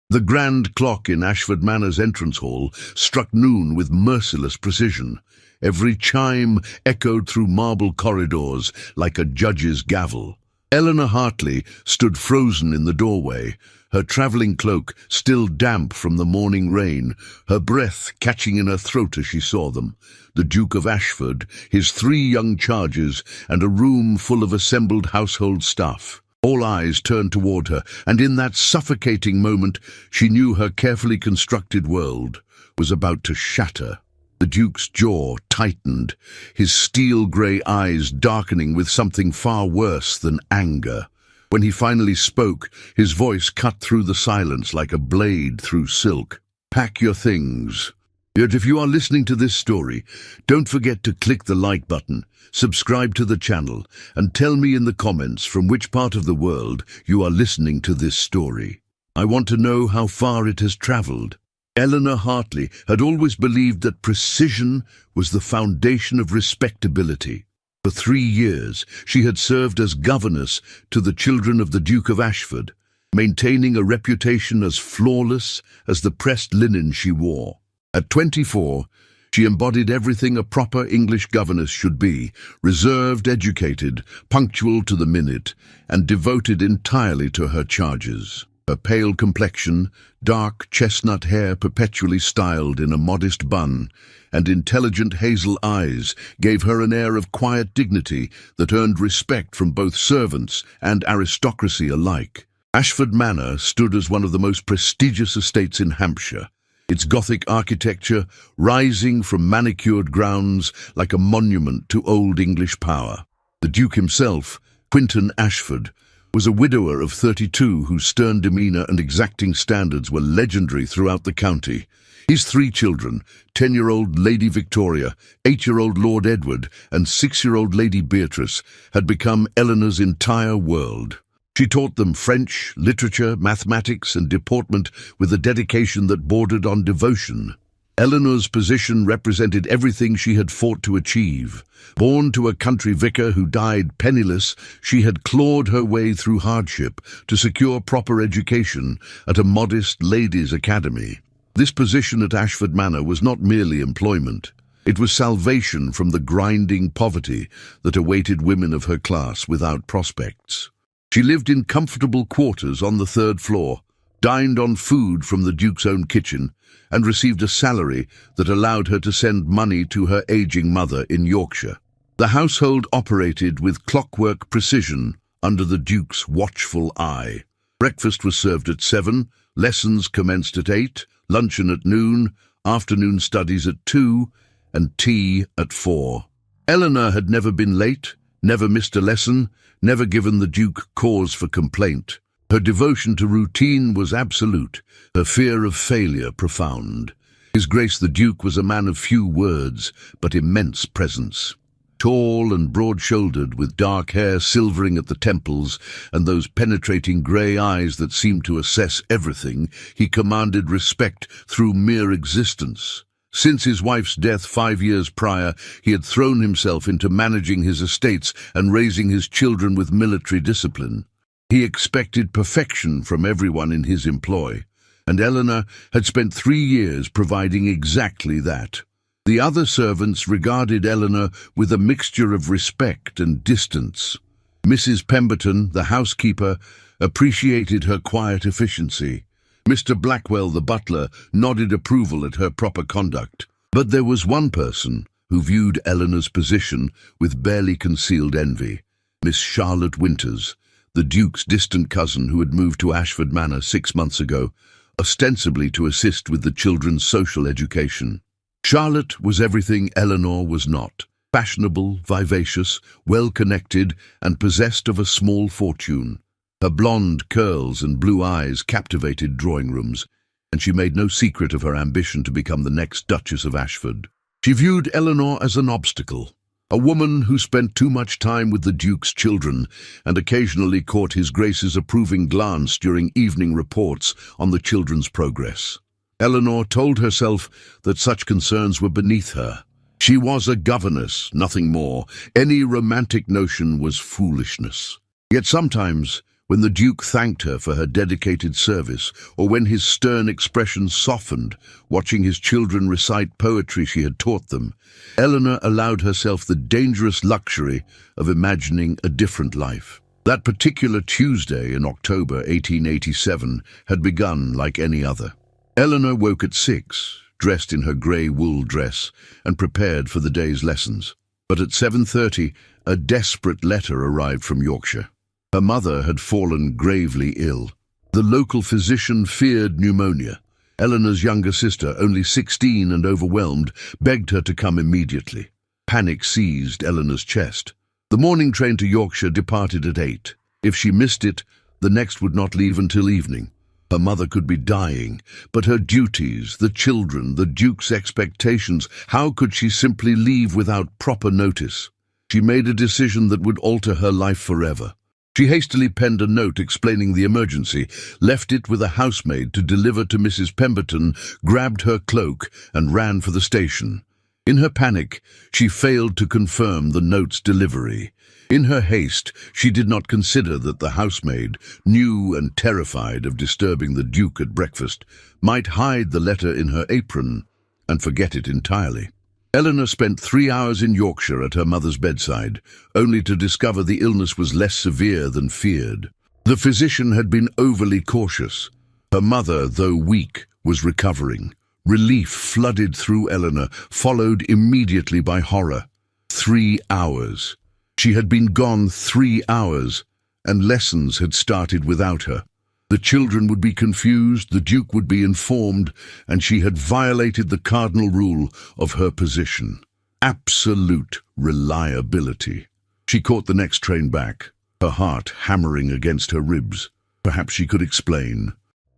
The grand clock in Ashford Manor's entrance hall struck noon with merciless precision. Every chime echoed through marble corridors like a judge's gavel. Eleanor Hartley stood frozen in the doorway, her travelling cloak still damp from the morning rain, her breath catching in her throat as she saw them. The Duke of Ashford, his 3 young charges, and a room full of assembled household staff. All eyes turned toward her, and in that suffocating moment she knew her carefully constructed world was about to shatter. The Duke's jaw tightened, his steel-grey eyes darkening with something far worse than anger. When he finally spoke, his voice cut through the silence like a blade through silk. "Pack your things." Yet if you are listening to this story, don't forget to click the like button, subscribe to the channel, and tell me in the comments from which part of the world you are listening to this story. I want to know how far it has traveled. Eleanor Hartley had always believed that precision was the foundation of respectability. For 3 years, she had served as governess to the children of the Duke of Ashford, maintaining a reputation as flawless as the pressed linen she wore. At 24, she embodied everything a proper English governess should be: reserved, educated, punctual to the minute, and devoted entirely to her charges. Her pale complexion, dark chestnut hair perpetually styled in a modest bun, and intelligent hazel eyes gave her an air of quiet dignity that earned respect from both servants and aristocracy alike. Ashford Manor stood as one of the most prestigious estates in Hampshire, its Gothic architecture rising from manicured grounds like a monument to Old English power. The Duke himself, Quinton Ashford, was a widower of 32 whose stern demeanour and exacting standards were legendary throughout the county. His 3 children, 10-year-old Lady Victoria, 8-year-old Lord Edward, and 6-year-old Lady Beatrice, had become Eleanor's entire world. She taught them French, literature, mathematics, and deportment with a dedication that bordered on devotion. Eleanor's position represented everything she had fought to achieve. Born to a country vicar who died penniless, she had clawed her way through hardship to secure proper education at a modest ladies' academy. This position at Ashford Manor was not merely employment. It was salvation from the grinding poverty that awaited women of her class without prospects. She lived in comfortable quarters on the 3rd floor, dined on food from the Duke's own kitchen, and received a salary that allowed her to send money to her aging mother in Yorkshire. The household operated with clockwork precision under the Duke's watchful eye. Breakfast was served at 7, lessons commenced at 8, luncheon at noon, afternoon studies at 2, and tea at 4. Eleanor had never been late, never missed a lesson, never given the Duke cause for complaint. Her devotion to routine was absolute, her fear of failure profound. His Grace the Duke was a man of few words, but immense presence. Tall and broad-shouldered, with dark hair silvering at the temples and those penetrating grey eyes that seemed to assess everything, he commanded respect through mere existence. Since his wife's death 5 years prior, he had thrown himself into managing his estates and raising his children with military discipline. He expected perfection from everyone in his employ, and Eleanor had spent 3 years providing exactly that. The other servants regarded Eleanor with a mixture of respect and distance. Mrs. Pemberton, the housekeeper, appreciated her quiet efficiency. Mr. Blackwell, the butler, nodded approval at her proper conduct. But there was one person who viewed Eleanor's position with barely concealed envy: Miss Charlotte Winters, the Duke's distant cousin who had moved to Ashford Manor 6 months ago, ostensibly to assist with the children's social education. Charlotte was everything Eleanor was not: fashionable, vivacious, well-connected, and possessed of a small fortune. Her blonde curls and blue eyes captivated drawing rooms, and she made no secret of her ambition to become the next Duchess of Ashford. She viewed Eleanor as an obstacle, a woman who spent too much time with the Duke's children and occasionally caught His Grace's approving glance during evening reports on the children's progress. Eleanor told herself that such concerns were beneath her. She was a governess, nothing more. Any romantic notion was foolishness. Yet sometimes, When the Duke thanked her for her dedicated service, or when his stern expression softened, watching his children recite poetry she had taught them, Eleanor allowed herself the dangerous luxury of imagining a different life. That particular Tuesday in October 1887 had begun like any other. Eleanor woke at 6, dressed in her grey wool dress, and prepared for the day's lessons. But at 7:30, a desperate letter arrived from Yorkshire. Her mother had fallen gravely ill. The local physician feared pneumonia. Eleanor's younger sister, only 16 and overwhelmed, begged her to come immediately. Panic seized Eleanor's chest. The morning train to Yorkshire departed at 8. If she missed it, the next would not leave until evening. Her mother could be dying, but her duties, the children, the Duke's expectations, how could she simply leave without proper notice? She made a decision that would alter her life forever. She hastily penned a note explaining the emergency, left it with a housemaid to deliver to Mrs. Pemberton, grabbed her cloak, and ran for the station. In her panic, she failed to confirm the note's delivery. In her haste, she did not consider that the housemaid, new and terrified of disturbing the Duke at breakfast, might hide the letter in her apron and forget it entirely. Eleanor spent 3 hours in Yorkshire at her mother's bedside, only to discover the illness was less severe than feared. The physician had been overly cautious. Her mother, though weak, was recovering. Relief flooded through Eleanor, followed immediately by horror. 3 hours. She had been gone 3 hours, and lessons had started without her. The children would be confused, the Duke would be informed, and she had violated the cardinal rule of her position. Absolute reliability. She caught the next train back, her heart hammering against her ribs. Perhaps she could explain.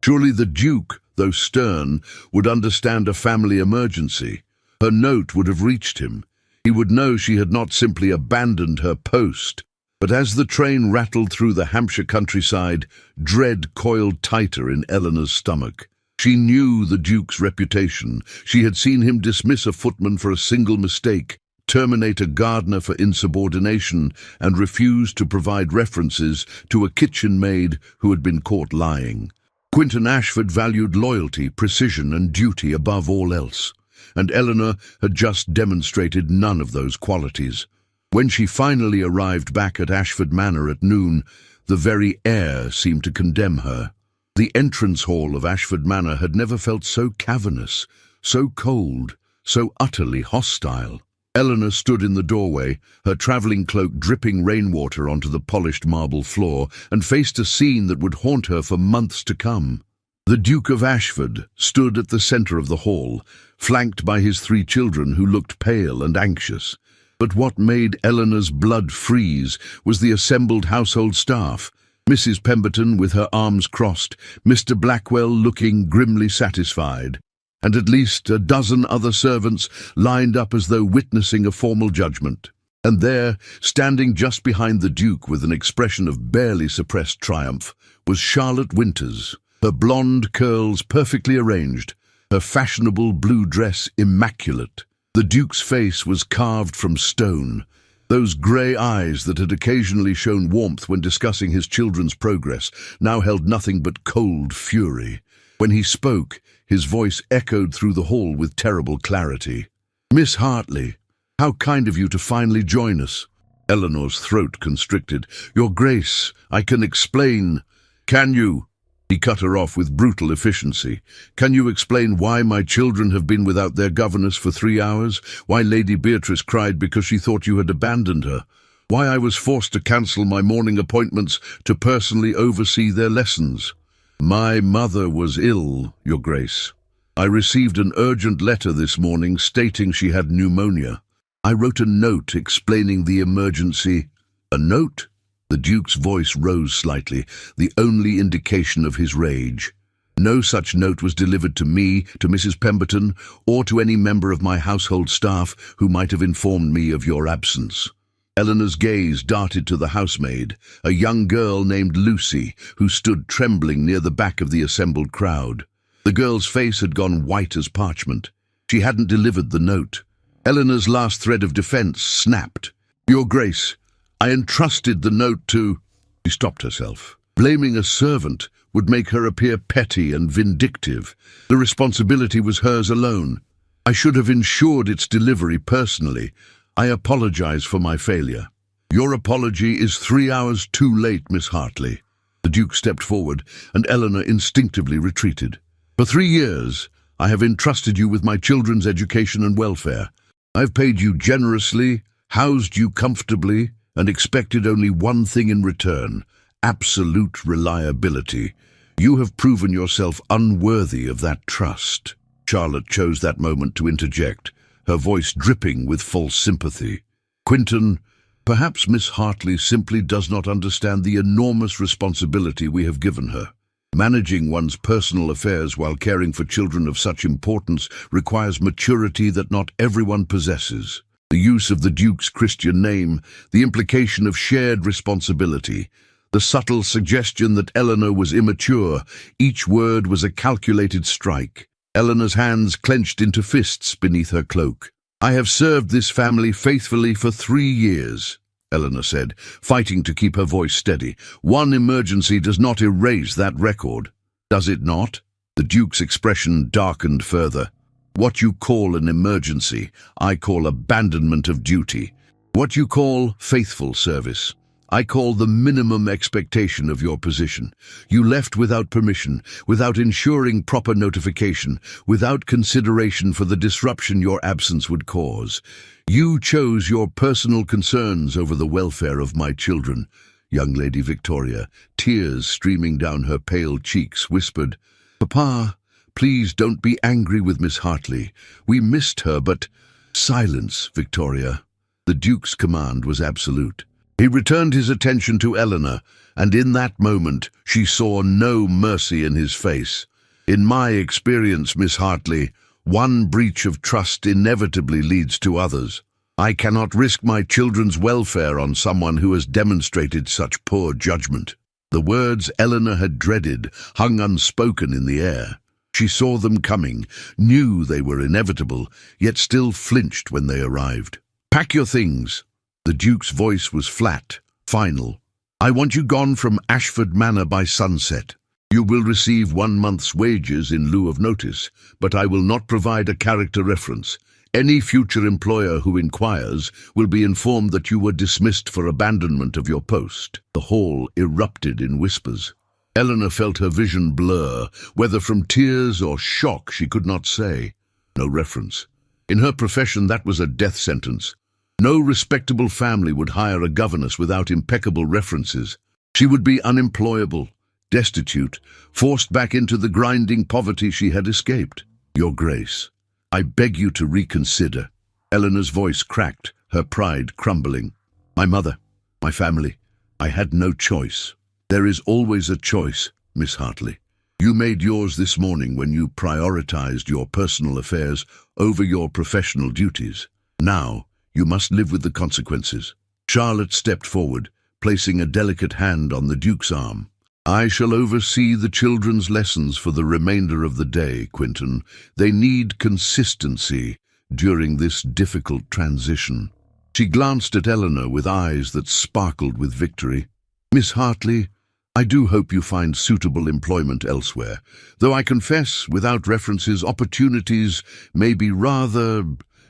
Surely the Duke, though stern, would understand a family emergency. Her note would have reached him. He would know she had not simply abandoned her post. But as the train rattled through the Hampshire countryside, dread coiled tighter in Eleanor's stomach. She knew the Duke's reputation. She had seen him dismiss a footman for a single mistake, terminate a gardener for insubordination, and refuse to provide references to a kitchen maid who had been caught lying. Quinton Ashford valued loyalty, precision, and duty above all else, and Eleanor had just demonstrated none of those qualities. When she finally arrived back at Ashford Manor at noon, the very air seemed to condemn her. The entrance hall of Ashford Manor had never felt so cavernous, so cold, so utterly hostile. Eleanor stood in the doorway, her travelling cloak dripping rainwater onto the polished marble floor, and faced a scene that would haunt her for months to come. The Duke of Ashford stood at the centre of the hall, flanked by his 3 children who looked pale and anxious. But what made Eleanor's blood freeze was the assembled household staff. Mrs. Pemberton with her arms crossed, Mr. Blackwell looking grimly satisfied, and at least a dozen other servants lined up as though witnessing a formal judgment. And there, standing just behind the Duke with an expression of barely suppressed triumph, was Charlotte Winters, her blonde curls perfectly arranged, her fashionable blue dress immaculate. The Duke's face was carved from stone. Those grey eyes that had occasionally shown warmth when discussing his children's progress now held nothing but cold fury. When he spoke, his voice echoed through the hall with terrible clarity. "Miss Hartley, how kind of you to finally join us." Eleanor's throat constricted. "Your Grace, I can explain." "Can you?" He cut her off with brutal efficiency. "Can you explain why my children have been without their governess for 3 hours? Why Lady Beatrice cried because she thought you had abandoned her? Why I was forced to cancel my morning appointments to personally oversee their lessons?" "My mother was ill, Your Grace. I received an urgent letter this morning stating she had pneumonia. I wrote a note explaining the emergency." "A note?" The Duke's voice rose slightly, the only indication of his rage. "No such note was delivered to me, to Mrs. Pemberton, or to any member of my household staff who might have informed me of your absence." Eleanor's gaze darted to the housemaid, a young girl named Lucy, who stood trembling near the back of the assembled crowd. The girl's face had gone white as parchment. She hadn't delivered the note. Eleanor's last thread of defence snapped. "Your Grace, I entrusted the note to—" She stopped herself. Blaming a servant would make her appear petty and vindictive. The responsibility was hers alone. I should have ensured its delivery personally. I apologize for my failure. Your apology is 3 hours too late, Miss Hartley. The Duke stepped forward, and Eleanor instinctively retreated. For 3 years, I have entrusted you with my children's education and welfare. I've paid you generously, housed you comfortably, and expected only one thing in return: absolute reliability. You have proven yourself unworthy of that trust. Charlotte chose that moment to interject, her voice dripping with false sympathy. Quinton, perhaps Miss Hartley simply does not understand the enormous responsibility we have given her. Managing one's personal affairs while caring for children of such importance requires maturity that not everyone possesses. The use of the Duke's Christian name, the implication of shared responsibility, the subtle suggestion that Eleanor was immature, each word was a calculated strike. Eleanor's hands clenched into fists beneath her cloak. I have served this family faithfully for 3 years, Eleanor said, fighting to keep her voice steady. One emergency does not erase that record. Does it not? The Duke's expression darkened further. What you call an emergency, I call abandonment of duty. What you call faithful service, I call the minimum expectation of your position. You left without permission, without ensuring proper notification, without consideration for the disruption your absence would cause. You chose your personal concerns over the welfare of my children. Young Lady Victoria, tears streaming down her pale cheeks, whispered, Papa, please don't be angry with Miss Hartley. We missed her, but— Silence, Victoria. The Duke's command was absolute. He returned his attention to Eleanor, and in that moment she saw no mercy in his face. In my experience, Miss Hartley, one breach of trust inevitably leads to others. I cannot risk my children's welfare on someone who has demonstrated such poor judgment. The words Eleanor had dreaded hung unspoken in the air. She saw them coming, knew they were inevitable, yet still flinched when they arrived. Pack your things. The Duke's voice was flat, final. I want you gone from Ashford Manor by sunset. You will receive 1 month's wages in lieu of notice, but I will not provide a character reference. Any future employer who inquires will be informed that you were dismissed for abandonment of your post. The hall erupted in whispers. Eleanor felt her vision blur, whether from tears or shock she could not say. No reference. In her profession, that was a death sentence. No respectable family would hire a governess without impeccable references. She would be unemployable, destitute, forced back into the grinding poverty she had escaped. Your Grace, I beg you to reconsider. Eleanor's voice cracked, her pride crumbling. My mother, my family, I had no choice. There is always a choice, Miss Hartley. You made yours this morning when you prioritized your personal affairs over your professional duties. Now, you must live with the consequences. Charlotte stepped forward, placing a delicate hand on the Duke's arm. I shall oversee the children's lessons for the remainder of the day, Quinton. They need consistency during this difficult transition. She glanced at Eleanor with eyes that sparkled with victory. Miss Hartley, I do hope you find suitable employment elsewhere, though I confess, without references, opportunities may be rather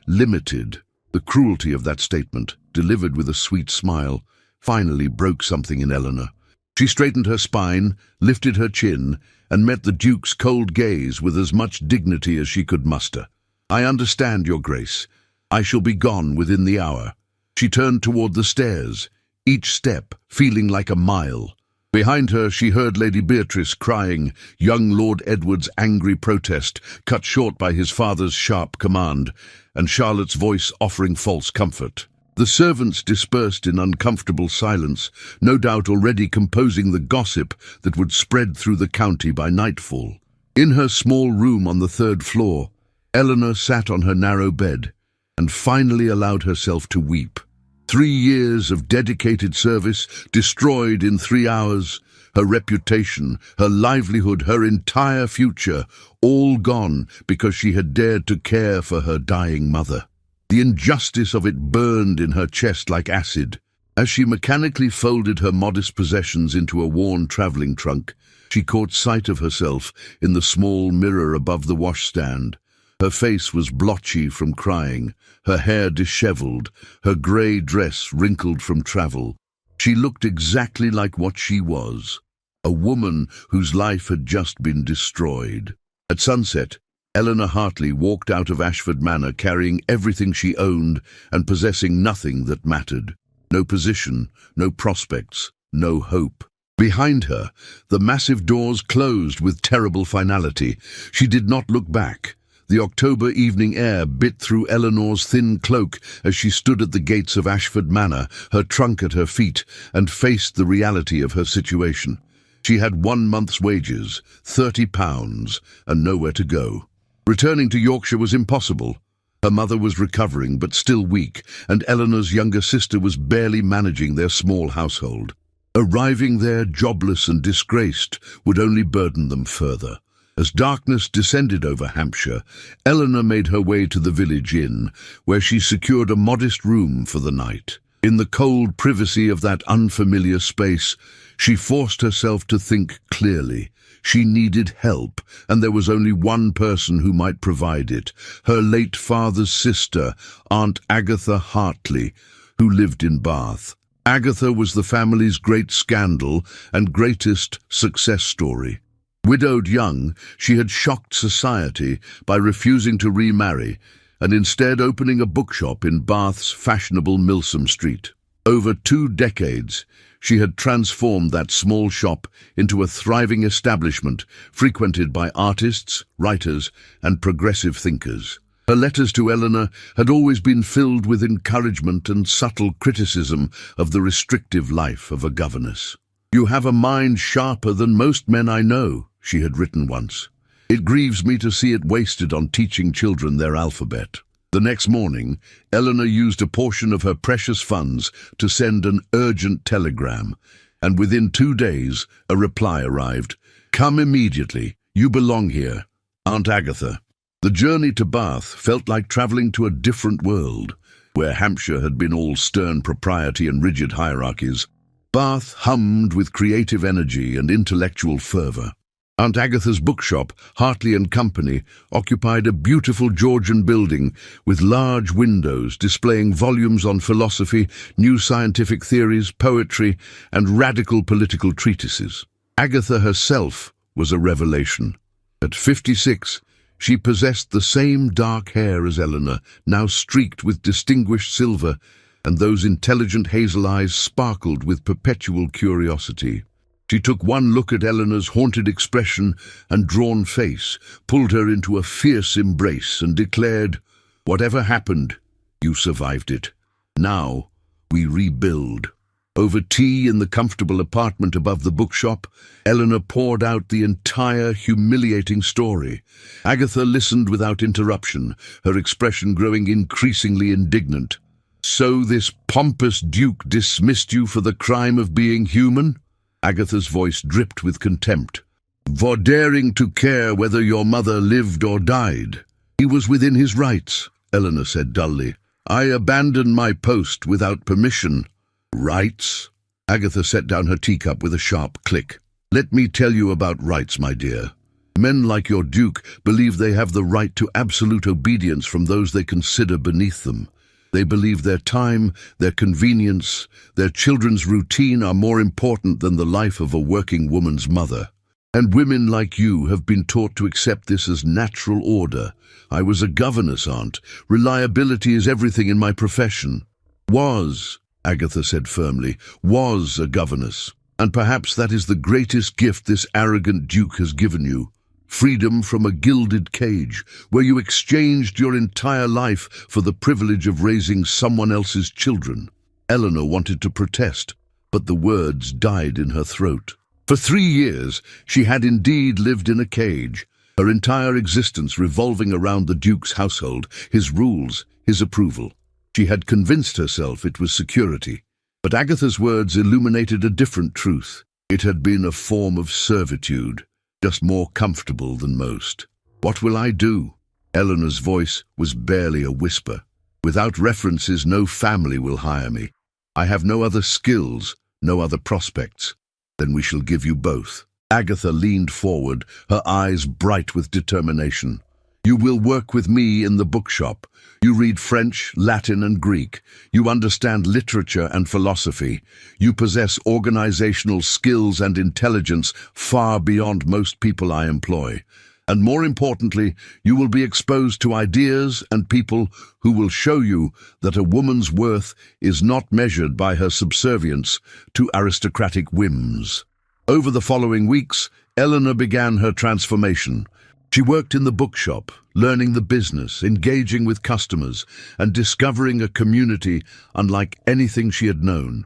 limited. The cruelty of that statement, delivered with a sweet smile, finally broke something in Eleanor. She straightened her spine, lifted her chin, and met the Duke's cold gaze with as much dignity as she could muster. I understand, Your Grace. I shall be gone within the hour. She turned toward the stairs, each step feeling like a mile. Behind her she heard Lady Beatrice crying, young Lord Edward's angry protest, cut short by his father's sharp command, and Charlotte's voice offering false comfort. The servants dispersed in uncomfortable silence, no doubt already composing the gossip that would spread through the county by nightfall. In her small room on the 3rd floor, Eleanor sat on her narrow bed and finally allowed herself to weep. 3 years of dedicated service destroyed in 3 hours, her reputation, her livelihood, her entire future, all gone because she had dared to care for her dying mother. The injustice of it burned in her chest like acid, As she mechanically folded her modest possessions into a worn traveling trunk, she caught sight of herself in the small mirror above the washstand. Her face was blotchy from crying, her hair disheveled, her grey dress wrinkled from travel. She looked exactly like what she was, a woman whose life had just been destroyed. At sunset, Eleanor Hartley walked out of Ashford Manor carrying everything she owned and possessing nothing that mattered. No position, no prospects, no hope. Behind her, the massive doors closed with terrible finality. She did not look back. The October evening air bit through Eleanor's thin cloak as she stood at the gates of Ashford Manor, her trunk at her feet, and faced the reality of her situation. She had 1 month's wages, £30, and nowhere to go. Returning to Yorkshire was impossible. Her mother was recovering but still weak, and Eleanor's younger sister was barely managing their small household. Arriving there jobless and disgraced would only burden them further. As darkness descended over Hampshire, Eleanor made her way to the village inn, where she secured a modest room for the night. In the cold privacy of that unfamiliar space, she forced herself to think clearly. She needed help, and there was only one person who might provide it, her late father's sister, Aunt Agatha Hartley, who lived in Bath. Agatha was the family's great scandal and greatest success story. Widowed young, she had shocked society by refusing to remarry and instead opening a bookshop in Bath's fashionable Milsom Street. Over 2 decades, she had transformed that small shop into a thriving establishment frequented by artists, writers, and progressive thinkers. Her letters to Eleanor had always been filled with encouragement and subtle criticism of the restrictive life of a governess. "You have a mind sharper than most men I know," she had written once. "It grieves me to see it wasted on teaching children their alphabet." The next morning, Eleanor used a portion of her precious funds to send an urgent telegram, and within 2 days, a reply arrived. "Come immediately. You belong here. Aunt Agatha." The journey to Bath felt like travelling to a different world. Where Hampshire had been all stern propriety and rigid hierarchies, Bath hummed with creative energy and intellectual fervour. Aunt Agatha's bookshop, Hartley and Company, occupied a beautiful Georgian building with large windows displaying volumes on philosophy, new scientific theories, poetry, and radical political treatises. Agatha herself was a revelation. At 56, she possessed the same dark hair as Eleanor, now streaked with distinguished silver, and those intelligent hazel eyes sparkled with perpetual curiosity. She took one look at Eleanor's haunted expression and drawn face, pulled her into a fierce embrace, and declared, "Whatever happened, you survived it. Now, we rebuild." Over tea in the comfortable apartment above the bookshop, Eleanor poured out the entire humiliating story. Agatha listened without interruption, her expression growing increasingly indignant. "So this pompous duke dismissed you for the crime of being human?" Agatha's voice dripped with contempt. "For daring to care whether your mother lived or died." "He was within his rights," Eleanor said dully. "I abandoned my post without permission." "Rights?" Agatha set down her teacup with a sharp click. "Let me tell you about rights, my dear. Men like your duke believe they have the right to absolute obedience from those they consider beneath them. They believe their time, their convenience, their children's routine are more important than the life of a working woman's mother. And women like you have been taught to accept this as natural order. I was a governess, Aunt. Reliability is everything in my profession." "Was," Agatha said firmly, "was a governess. And perhaps that is the greatest gift this arrogant duke has given you. Freedom from a gilded cage, where you exchanged your entire life for the privilege of raising someone else's children." Eleanor wanted to protest, but the words died in her throat. For 3 years, she had indeed lived in a cage, her entire existence revolving around the duke's household, his rules, his approval. She had convinced herself it was security. But Agatha's words illuminated a different truth. It had been a form of servitude, just more comfortable than most. "What will I do?" Eleanor's voice was barely a whisper. "Without references, no family will hire me. I have no other skills, no other prospects. Then we shall give you both. Agatha leaned forward, her eyes bright with determination. You will work with me in the bookshop. You read French, Latin, and Greek. You understand literature and philosophy. You possess organizational skills and intelligence far beyond most people I employ. And more importantly, you will be exposed to ideas and people who will show you that a woman's worth is not measured by her subservience to aristocratic whims. Over the following weeks, Eleanor began her transformation. She worked in the bookshop, learning the business, engaging with customers, and discovering a community unlike anything she had known.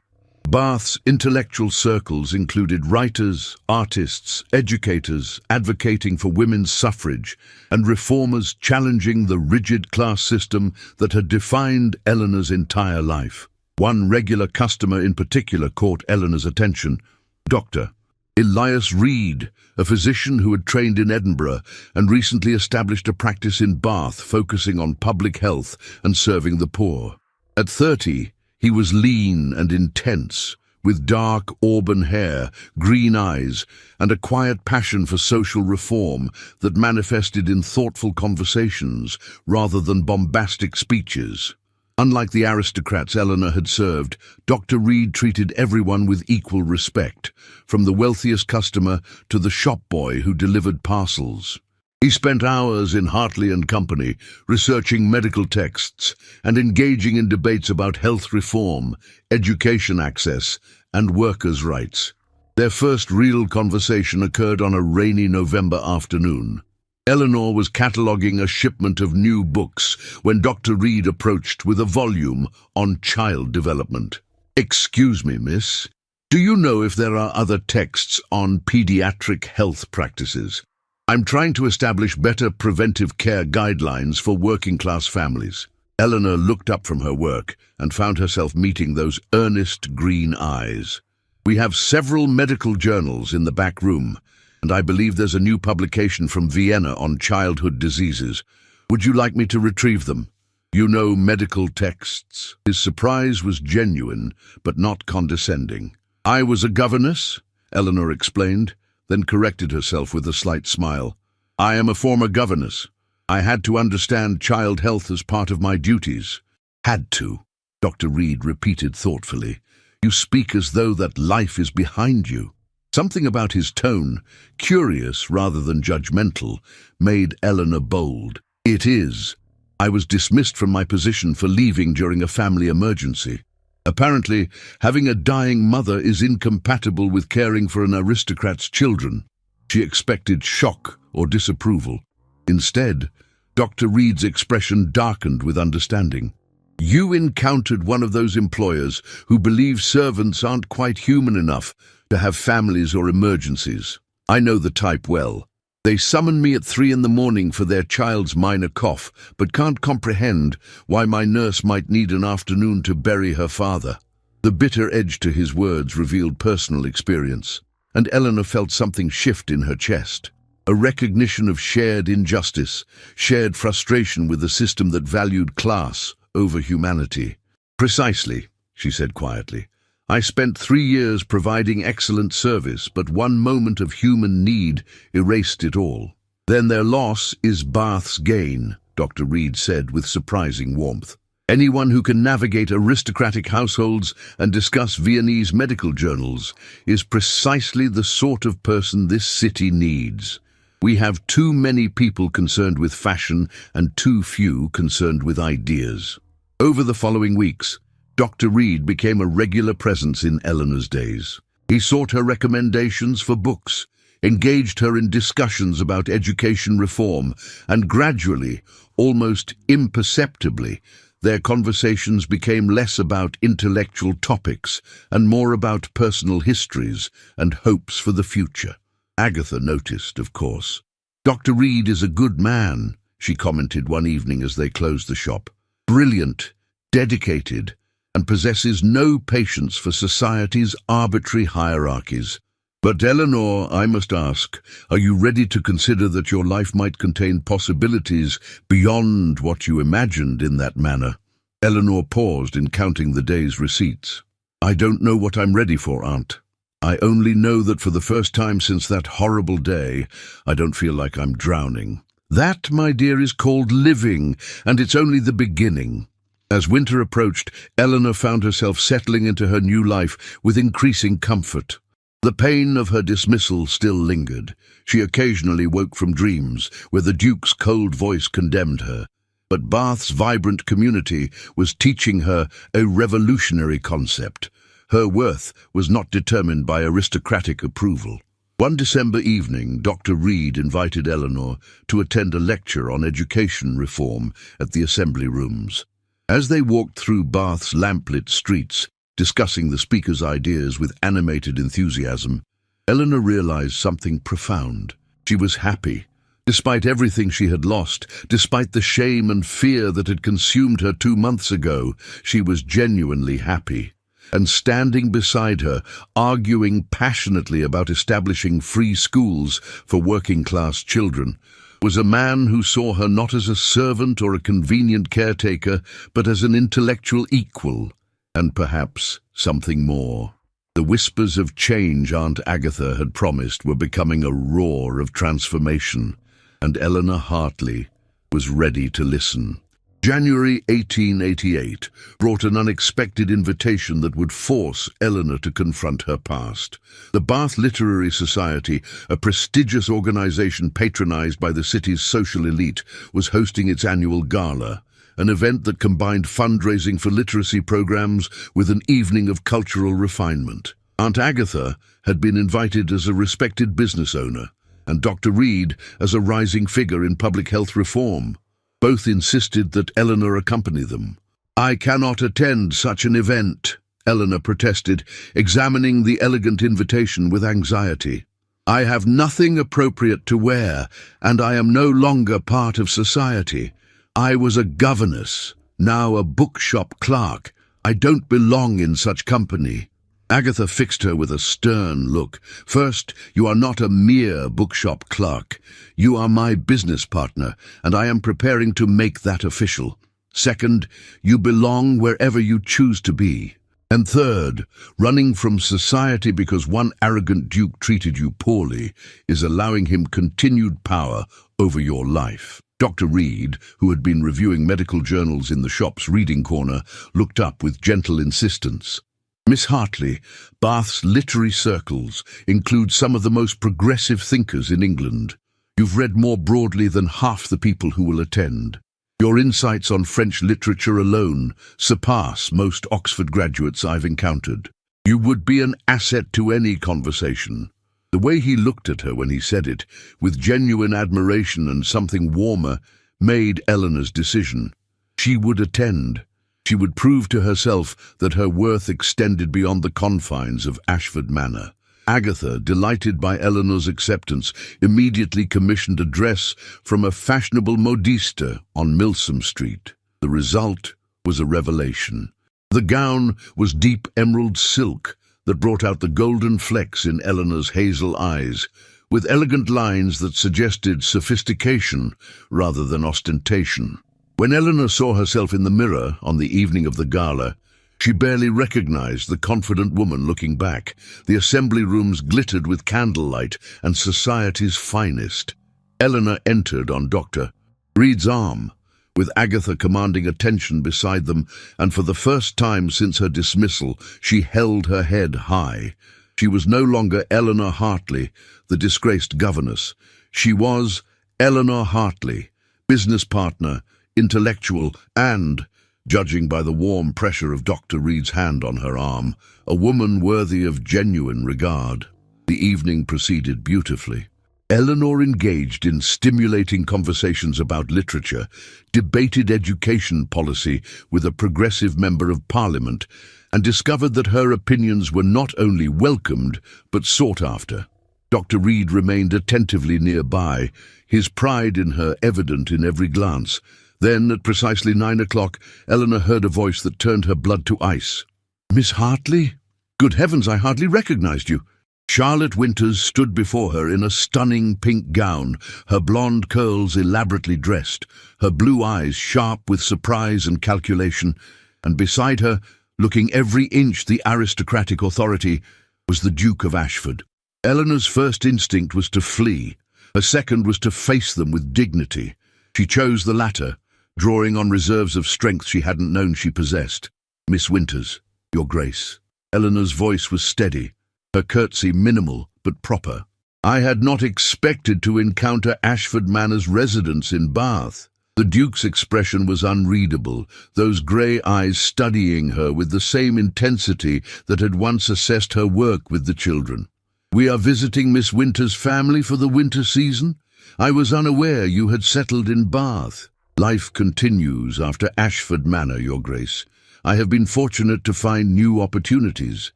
Bath's intellectual circles included writers, artists, educators advocating for women's suffrage, and reformers challenging the rigid class system that had defined Eleanor's entire life. One regular customer in particular caught Eleanor's attention: Dr. Elias Reed, a physician who had trained in Edinburgh and recently established a practice in Bath focusing on public health and serving the poor. At 30, he was lean and intense, with dark auburn hair, green eyes, and a quiet passion for social reform that manifested in thoughtful conversations rather than bombastic speeches. Unlike the aristocrats Eleanor had served, Dr. Reed treated everyone with equal respect, from the wealthiest customer to the shop boy who delivered parcels. He spent hours in Hartley and Company, researching medical texts and engaging in debates about health reform, education access, and workers' rights. Their first real conversation occurred on a rainy November afternoon. Eleanor was cataloguing a shipment of new books when Dr. Reed approached with a volume on child development. "Excuse me, miss, do you know if there are other texts on pediatric health practices? I'm trying to establish better preventive care guidelines for working-class families." Eleanor looked up from her work and found herself meeting those earnest green eyes. "We have several medical journals in the back room, and I believe there's a new publication from Vienna on childhood diseases. Would you like me to retrieve them? You know, medical texts." His surprise was genuine, but not condescending. "I was a governess," Eleanor explained, then corrected herself with a slight smile. "I am a former governess. I had to understand child health as part of my duties." "Had to," Dr. Reed repeated thoughtfully. "You speak as though that life is behind you." Something about his tone, curious rather than judgmental, made Eleanor bold. "It is. I was dismissed from my position for leaving during a family emergency. Apparently, having a dying mother is incompatible with caring for an aristocrat's children." She expected shock or disapproval. Instead, Dr. Reed's expression darkened with understanding. "You encountered one of those employers who believe servants aren't quite human enough to have families or emergencies. I know the type well. They summon me at 3 a.m. for their child's minor cough, but can't comprehend why my nurse might need an afternoon to bury her father." The bitter edge to his words revealed personal experience, and Eleanor felt something shift in her chest. A recognition of shared injustice, shared frustration with a system that valued class over humanity. "Precisely," she said quietly. "I spent 3 years providing excellent service, but one moment of human need erased it all." "Then their loss is Bath's gain," Dr. Reed said with surprising warmth. "Anyone who can navigate aristocratic households and discuss Viennese medical journals is precisely the sort of person this city needs. We have too many people concerned with fashion and too few concerned with ideas." Over the following weeks, Dr. Reed became a regular presence in Eleanor's days. He sought her recommendations for books, engaged her in discussions about education reform, and gradually, almost imperceptibly, their conversations became less about intellectual topics and more about personal histories and hopes for the future. Agatha noticed, of course. "Dr. Reed is a good man," she commented one evening as they closed the shop. "Brilliant, dedicated, and possesses no patience for society's arbitrary hierarchies. But Eleanor, I must ask, are you ready to consider that your life might contain possibilities beyond what you imagined in that manner?" Eleanor paused in counting the day's receipts. "I don't know what I'm ready for, Aunt. I only know that for the first time since that horrible day, I don't feel like I'm drowning. That, my dear, is called living, and it's only the beginning." As winter approached, Eleanor found herself settling into her new life with increasing comfort. The pain of her dismissal still lingered. She occasionally woke from dreams where the Duke's cold voice condemned her. But Bath's vibrant community was teaching her a revolutionary concept. Her worth was not determined by aristocratic approval. One December evening, Dr. Reed invited Eleanor to attend a lecture on education reform at the Assembly Rooms. As they walked through Bath's lamplit streets, discussing the speaker's ideas with animated enthusiasm, Eleanor realized something profound. She was happy. Despite everything she had lost, despite the shame and fear that had consumed her 2 months ago, she was genuinely happy. And standing beside her, arguing passionately about establishing free schools for working-class children, was a man who saw her not as a servant or a convenient caretaker, but as an intellectual equal, and perhaps something more. The whispers of change Aunt Agatha had promised were becoming a roar of transformation, and Eleanor Hartley was ready to listen. January 1888 brought an unexpected invitation that would force Eleanor to confront her past. The Bath Literary Society, a prestigious organization patronized by the city's social elite, was hosting its annual gala, an event that combined fundraising for literacy programs with an evening of cultural refinement. Aunt Agatha had been invited as a respected business owner, and Dr. Reed as a rising figure in public health reform. Both insisted that Eleanor accompany them. "I cannot attend such an event," Eleanor protested, examining the elegant invitation with anxiety. "I have nothing appropriate to wear, and I am no longer part of society. I was a governess, now a bookshop clerk. I don't belong in such company." Agatha fixed her with a stern look. "First, you are not a mere bookshop clerk. You are my business partner, and I am preparing to make that official. Second, you belong wherever you choose to be. And third, running from society because one arrogant duke treated you poorly is allowing him continued power over your life." Dr. Reed, who had been reviewing medical journals in the shop's reading corner, looked up with gentle insistence. "Miss Hartley, Bath's literary circles include some of the most progressive thinkers in England. You've read more broadly than half the people who will attend. Your insights on French literature alone surpass most Oxford graduates I've encountered. You would be an asset to any conversation." The way he looked at her when he said it, with genuine admiration and something warmer, made Eleanor's decision. She would attend. She would prove to herself that her worth extended beyond the confines of Ashford Manor. Agatha, delighted by Eleanor's acceptance, immediately commissioned a dress from a fashionable modiste on Milsom Street. The result was a revelation. The gown was deep emerald silk that brought out the golden flecks in Eleanor's hazel eyes, with elegant lines that suggested sophistication rather than ostentation. When Eleanor saw herself in the mirror on the evening of the gala, she barely recognized the confident woman looking back. The assembly rooms glittered with candlelight and society's finest. Eleanor entered on Dr. Reed's arm, with Agatha commanding attention beside them, and for the first time since her dismissal, she held her head high. She was no longer Eleanor Hartley, the disgraced governess. She was Eleanor Hartley, business partner, intellectual, and, judging by the warm pressure of Dr. Reed's hand on her arm, a woman worthy of genuine regard. The evening proceeded beautifully. Eleanor engaged in stimulating conversations about literature, debated education policy with a progressive member of Parliament, and discovered that her opinions were not only welcomed, but sought after. Dr. Reed remained attentively nearby, his pride in her evident in every glance. Then, at precisely 9 o'clock, Eleanor heard a voice that turned her blood to ice. "Miss Hartley? Good heavens, I hardly recognized you." Charlotte Winters stood before her in a stunning pink gown, her blonde curls elaborately dressed, her blue eyes sharp with surprise and calculation, and beside her, looking every inch the aristocratic authority, was the Duke of Ashford. Eleanor's first instinct was to flee. Her second was to face them with dignity. She chose the latter, drawing on reserves of strength she hadn't known she possessed. "Miss Winters, Your Grace." Eleanor's voice was steady, her curtsy minimal but proper. "I had not expected to encounter Ashford Manor's residents in Bath." The Duke's expression was unreadable, those grey eyes studying her with the same intensity that had once assessed her work with the children. "We are visiting Miss Winters' family for the winter season. I was unaware you had settled in Bath." "Life continues after Ashford Manor, Your Grace. I have been fortunate to find new opportunities."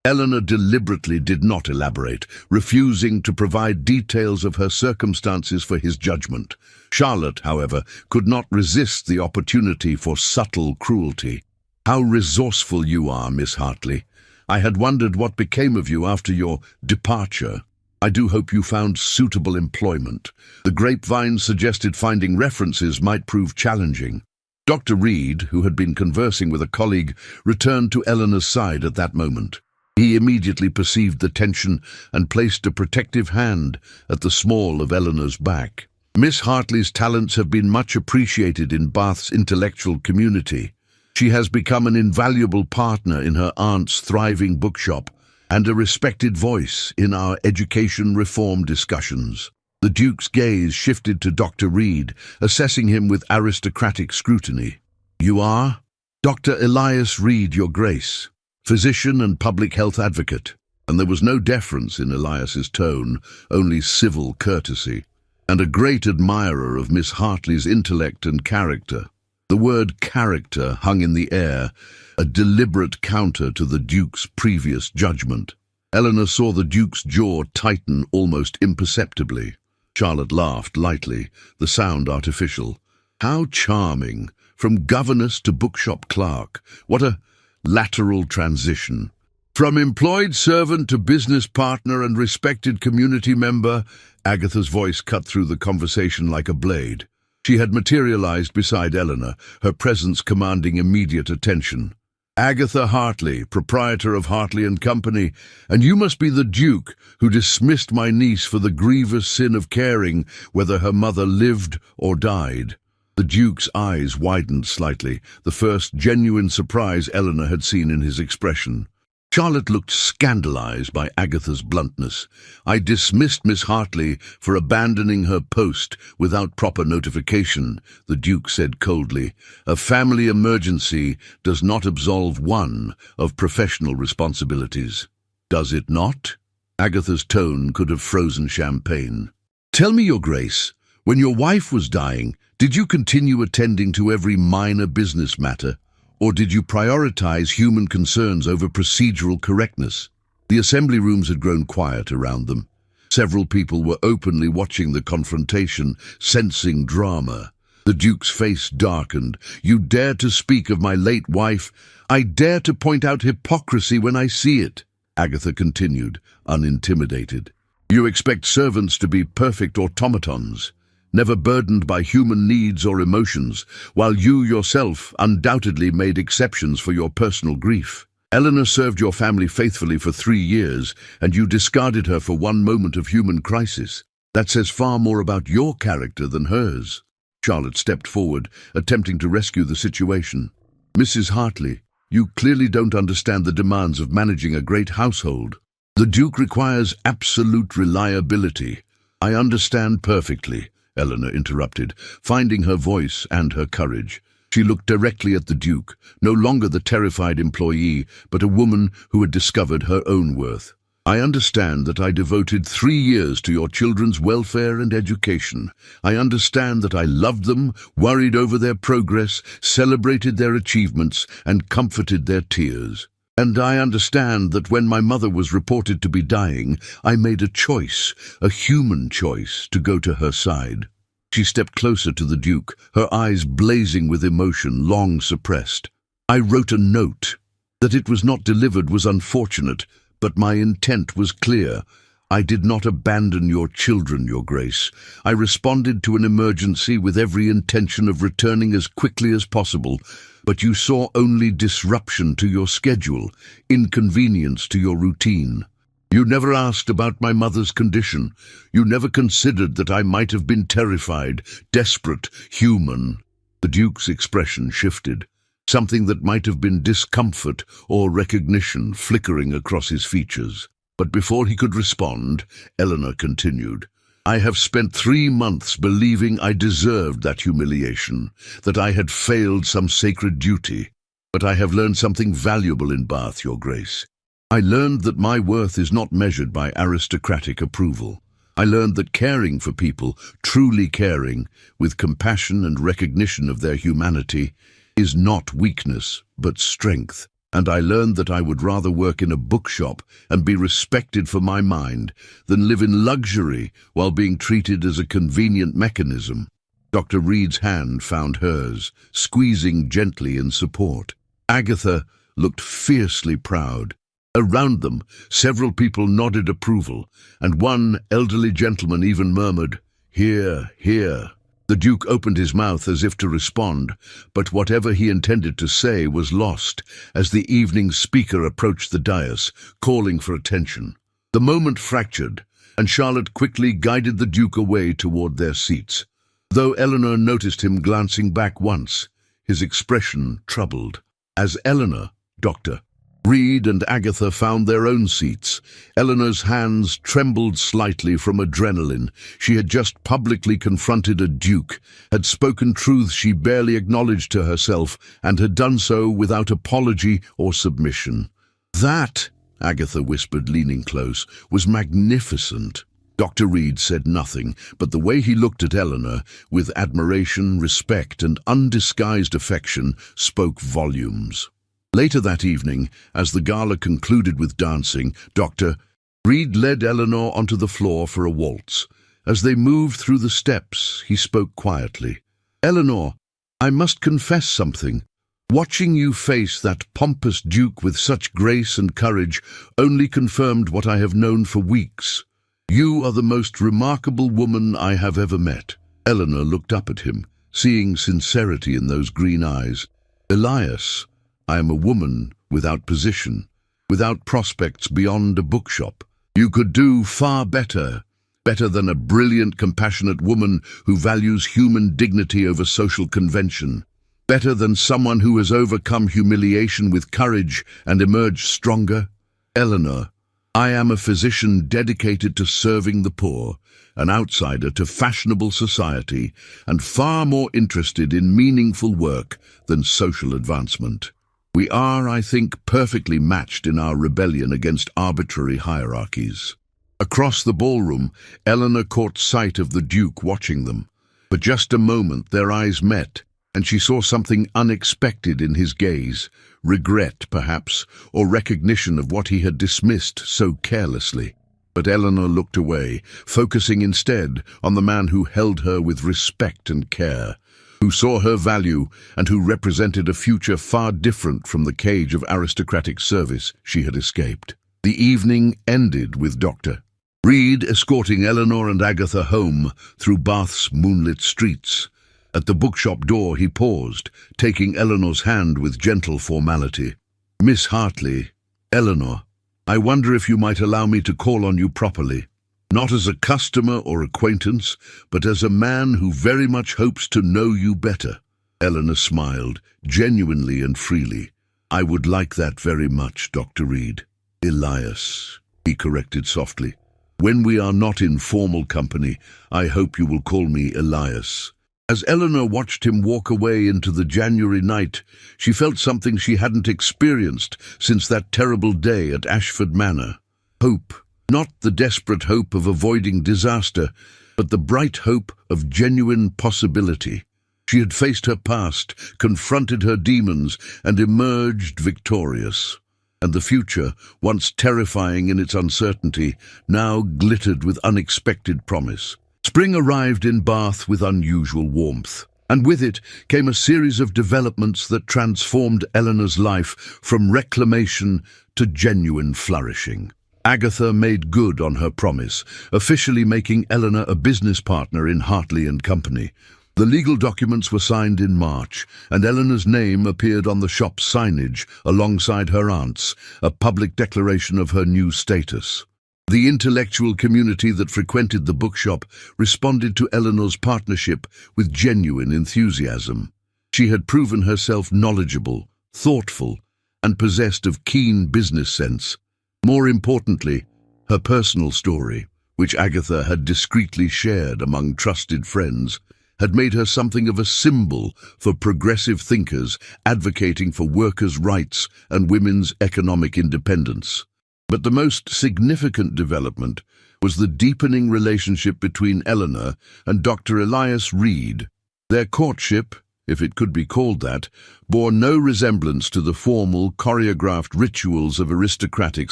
Eleanor deliberately did not elaborate, refusing to provide details of her circumstances for his judgment. Charlotte, however, could not resist the opportunity for subtle cruelty. "How resourceful you are, Miss Hartley. I had wondered what became of you after your departure. I do hope you found suitable employment." The grapevine suggested finding references might prove challenging. Dr. Reed, who had been conversing with a colleague, returned to Eleanor's side at that moment. He immediately perceived the tension and placed a protective hand at the small of Eleanor's back. "Miss Hartley's talents have been much appreciated in Bath's intellectual community. She has become an invaluable partner in her aunt's thriving bookshop and a respected voice in our education reform discussions." The Duke's gaze shifted to Dr. Reed, assessing him with aristocratic scrutiny. "You are?" "Dr. Elias Reed, Your Grace, physician and public health advocate." And there was no deference in Elias's tone, only civil courtesy. "And a great admirer of Miss Hartley's intellect and character." The word character hung in the air, a deliberate counter to the Duke's previous judgment. Eleanor saw the Duke's jaw tighten almost imperceptibly. Charlotte laughed lightly, the sound artificial. "How charming! From governess to bookshop clerk. What a lateral transition. From employed servant to business partner and respected community member." Agatha's voice cut through the conversation like a blade. She had materialized beside Eleanor, her presence commanding immediate attention. "Agatha Hartley, proprietor of Hartley and Company, and you must be the Duke who dismissed my niece for the grievous sin of caring whether her mother lived or died." The Duke's eyes widened slightly, the first genuine surprise Eleanor had seen in his expression. Charlotte looked scandalized by Agatha's bluntness. "I dismissed Miss Hartley for abandoning her post without proper notification," the Duke said coldly. "A family emergency does not absolve one of professional responsibilities." "Does it not?" Agatha's tone could have frozen champagne. "Tell me, Your Grace, when your wife was dying, did you continue attending to every minor business matter? Or did you prioritize human concerns over procedural correctness?" The assembly rooms had grown quiet around them. Several people were openly watching the confrontation, sensing drama. The Duke's face darkened. "You dare to speak of my late wife? I dare to point out hypocrisy when I see it," Agatha continued, unintimidated. "You expect servants to be perfect automatons, never burdened by human needs or emotions, while you yourself undoubtedly made exceptions for your personal grief. Eleanor served your family faithfully for 3 years, and you discarded her for one moment of human crisis. That says far more about your character than hers." Charlotte stepped forward, attempting to rescue the situation. "Mrs. Hartley, you clearly don't understand the demands of managing a great household. The Duke requires absolute reliability." "I understand perfectly," Eleanor interrupted, finding her voice and her courage. She looked directly at the Duke, no longer the terrified employee, but a woman who had discovered her own worth. "I understand that I devoted 3 years to your children's welfare and education. I understand that I loved them, worried over their progress, celebrated their achievements, and comforted their tears. And I understand that when my mother was reported to be dying, I made a choice, a human choice, to go to her side." She stepped closer to the Duke, her eyes blazing with emotion long suppressed. "I wrote a note. That it was not delivered was unfortunate, but my intent was clear. I did not abandon your children, your grace. I responded to an emergency with every intention of returning as quickly as possible, but you saw only disruption to your schedule, inconvenience to your routine. You never asked about my mother's condition. You never considered that I might have been terrified, desperate, human. The Duke's expression shifted, something that might have been discomfort or recognition flickering across his features. But before he could respond, Eleanor continued, I have spent 3 months believing I deserved that humiliation, that I had failed some sacred duty. But I have learned something valuable in Bath, your grace. I learned that my worth is not measured by aristocratic approval. I learned that caring for people, truly caring, with compassion and recognition of their humanity, is not weakness, but strength. And I learned that I would rather work in a bookshop and be respected for my mind than live in luxury while being treated as a convenient mechanism. Dr. Reed's hand found hers, squeezing gently in support. Agatha looked fiercely proud. Around them, several people nodded approval, and one elderly gentleman even murmured, "Hear, hear." The Duke opened his mouth as if to respond, but whatever he intended to say was lost as the evening speaker approached the dais, calling for attention. The moment fractured, and Charlotte quickly guided the Duke away toward their seats. Though Eleanor noticed him glancing back once, his expression troubled. As Eleanor, Dr. Reed and Agatha found their own seats. Eleanor's hands trembled slightly from adrenaline. She had just publicly confronted a duke, had spoken truths she barely acknowledged to herself, and had done so without apology or submission. That, Agatha whispered, leaning close, was magnificent. Dr. Reed said nothing, but the way he looked at Eleanor, with admiration, respect, and undisguised affection, spoke volumes. Later that evening, as the gala concluded with dancing, Dr. Reed led Eleanor onto the floor for a waltz. As they moved through the steps, he spoke quietly. "Eleanor, I must confess something. Watching you face that pompous duke with such grace and courage only confirmed what I have known for weeks. You are the most remarkable woman I have ever met." Eleanor looked up at him, seeing sincerity in those green eyes. "Elias, I am a woman without position, without prospects beyond a bookshop. You could do far better, better than a brilliant, compassionate woman who values human dignity over social convention, better than someone who has overcome humiliation with courage and emerged stronger. Eleanor, I am a physician dedicated to serving the poor, an outsider to fashionable society, and far more interested in meaningful work than social advancement. We are, I think, perfectly matched in our rebellion against arbitrary hierarchies." Across the ballroom, Eleanor caught sight of the Duke watching them. For just a moment their eyes met, and she saw something unexpected in his gaze, regret, perhaps, or recognition of what he had dismissed so carelessly. But Eleanor looked away, focusing instead on the man who held her with respect and care, who saw her value and who represented a future far different from the cage of aristocratic service she had escaped. The evening ended with Dr. Reed escorting Eleanor and Agatha home through Bath's moonlit streets. At the bookshop door he paused, taking Eleanor's hand with gentle formality. "Miss Hartley, Eleanor, I wonder if you might allow me to call on you properly. Not as a customer or acquaintance, but as a man who very much hopes to know you better." Eleanor smiled, genuinely and freely. "I would like that very much, Dr. Reed." "Elias," he corrected softly. "When we are not in formal company, I hope you will call me Elias." As Eleanor watched him walk away into the January night, she felt something she hadn't experienced since that terrible day at Ashford Manor. Hope. Not the desperate hope of avoiding disaster, but the bright hope of genuine possibility. She had faced her past, confronted her demons, and emerged victorious. And the future, once terrifying in its uncertainty, now glittered with unexpected promise. Spring arrived in Bath with unusual warmth, and with it came a series of developments that transformed Eleanor's life from reclamation to genuine flourishing. Agatha made good on her promise, officially making Eleanor a business partner in Hartley and Company. The legal documents were signed in March, and Eleanor's name appeared on the shop's signage alongside her aunt's, a public declaration of her new status. The intellectual community that frequented the bookshop responded to Eleanor's partnership with genuine enthusiasm. She had proven herself knowledgeable, thoughtful, and possessed of keen business sense. More importantly, her personal story, which Agatha had discreetly shared among trusted friends, had made her something of a symbol for progressive thinkers advocating for workers' rights and women's economic independence. But the most significant development was the deepening relationship between Eleanor and Dr. Elias Reed. Their courtship, if it could be called that, bore no resemblance to the formal, choreographed rituals of aristocratic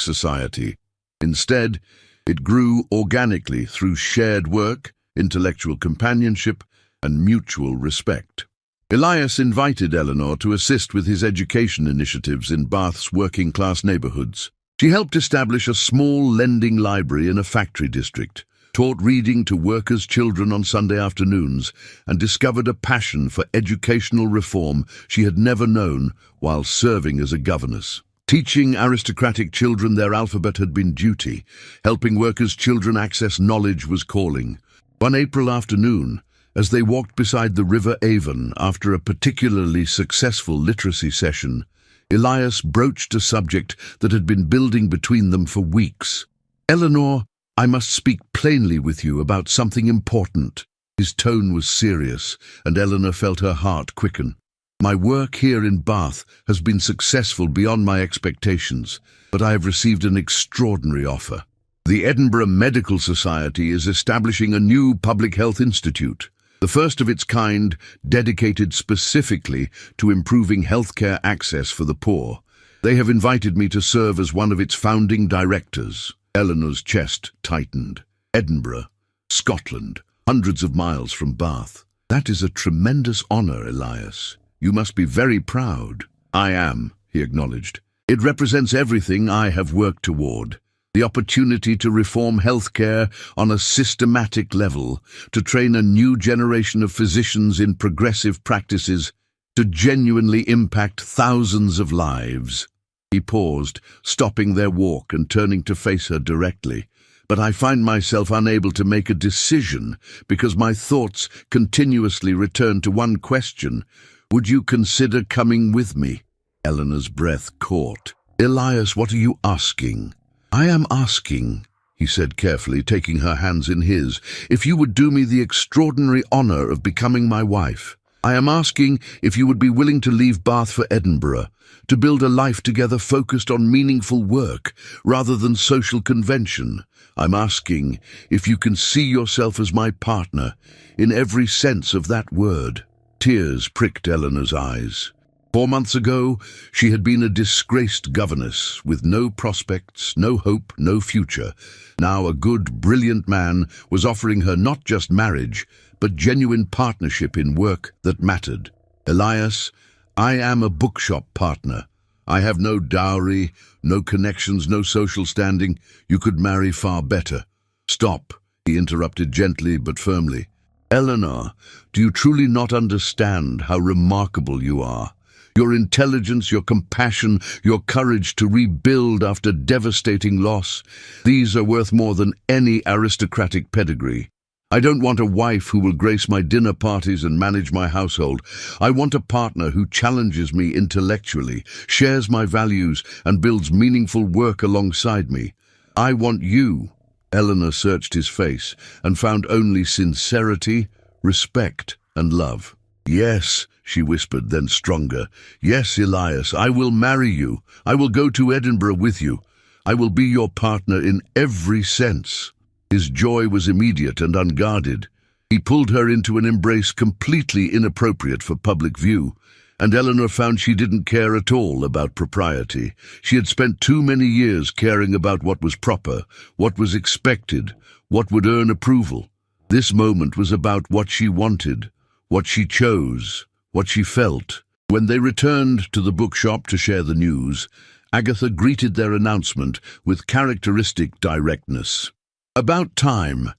society. Instead, it grew organically through shared work, intellectual companionship, and mutual respect. Elias invited Eleanor to assist with his education initiatives in Bath's working-class neighborhoods. She helped establish a small lending library in a factory district, taught reading to workers' children on Sunday afternoons, and discovered a passion for educational reform she had never known while serving as a governess. Teaching aristocratic children their alphabet had been duty. Helping workers' children access knowledge was calling. One April afternoon, as they walked beside the River Avon after a particularly successful literacy session, Elias broached a subject that had been building between them for weeks. "Eleanor, I must speak plainly with you about something important." His tone was serious, and Eleanor felt her heart quicken. "My work here in Bath has been successful beyond my expectations, but I have received an extraordinary offer. The Edinburgh Medical Society is establishing a new public health institute, the first of its kind dedicated specifically to improving healthcare access for the poor. They have invited me to serve as one of its founding directors." Eleanor's chest tightened. Edinburgh, Scotland, hundreds of miles from Bath. "That is a tremendous honor, Elias. You must be very proud." "I am," he acknowledged. "It represents everything I have worked toward. The opportunity to reform healthcare on a systematic level, to train a new generation of physicians in progressive practices, to genuinely impact thousands of lives." He paused, stopping their walk and turning to face her directly. "But I find myself unable to make a decision because my thoughts continuously return to one question. Would you consider coming with me?" Eleanor's breath caught. "Elias, what are you asking?" "I am asking," he said carefully, taking her hands in his, "if you would do me the extraordinary honor of becoming my wife. I am asking if you would be willing to leave Bath for Edinburgh, to build a life together focused on meaningful work rather than social convention. I'm asking if you can see yourself as my partner, in every sense of that word." Tears pricked Eleanor's eyes. 4 months ago, she had been a disgraced governess, with no prospects, no hope, no future. Now a good, brilliant man was offering her not just marriage, but genuine partnership in work that mattered. "Elias, I am a bookshop partner. I have no dowry, no connections, no social standing. You could marry far better." "Stop," he interrupted gently but firmly. "Eleanor, do you truly not understand how remarkable you are? Your intelligence, your compassion, your courage to rebuild after devastating loss, these are worth more than any aristocratic pedigree. I don't want a wife who will grace my dinner parties and manage my household. I want a partner who challenges me intellectually, shares my values, and builds meaningful work alongside me. I want you." Eleanor searched his face and found only sincerity, respect, and love. "Yes," she whispered, then stronger. "Yes, Elias, I will marry you. I will go to Edinburgh with you. I will be your partner in every sense." His joy was immediate and unguarded. He pulled her into an embrace completely inappropriate for public view, and Eleanor found she didn't care at all about propriety. She had spent too many years caring about what was proper, what was expected, what would earn approval. This moment was about what she wanted, what she chose, what she felt. When they returned to the bookshop to share the news, Agatha greeted their announcement with characteristic directness. "About time.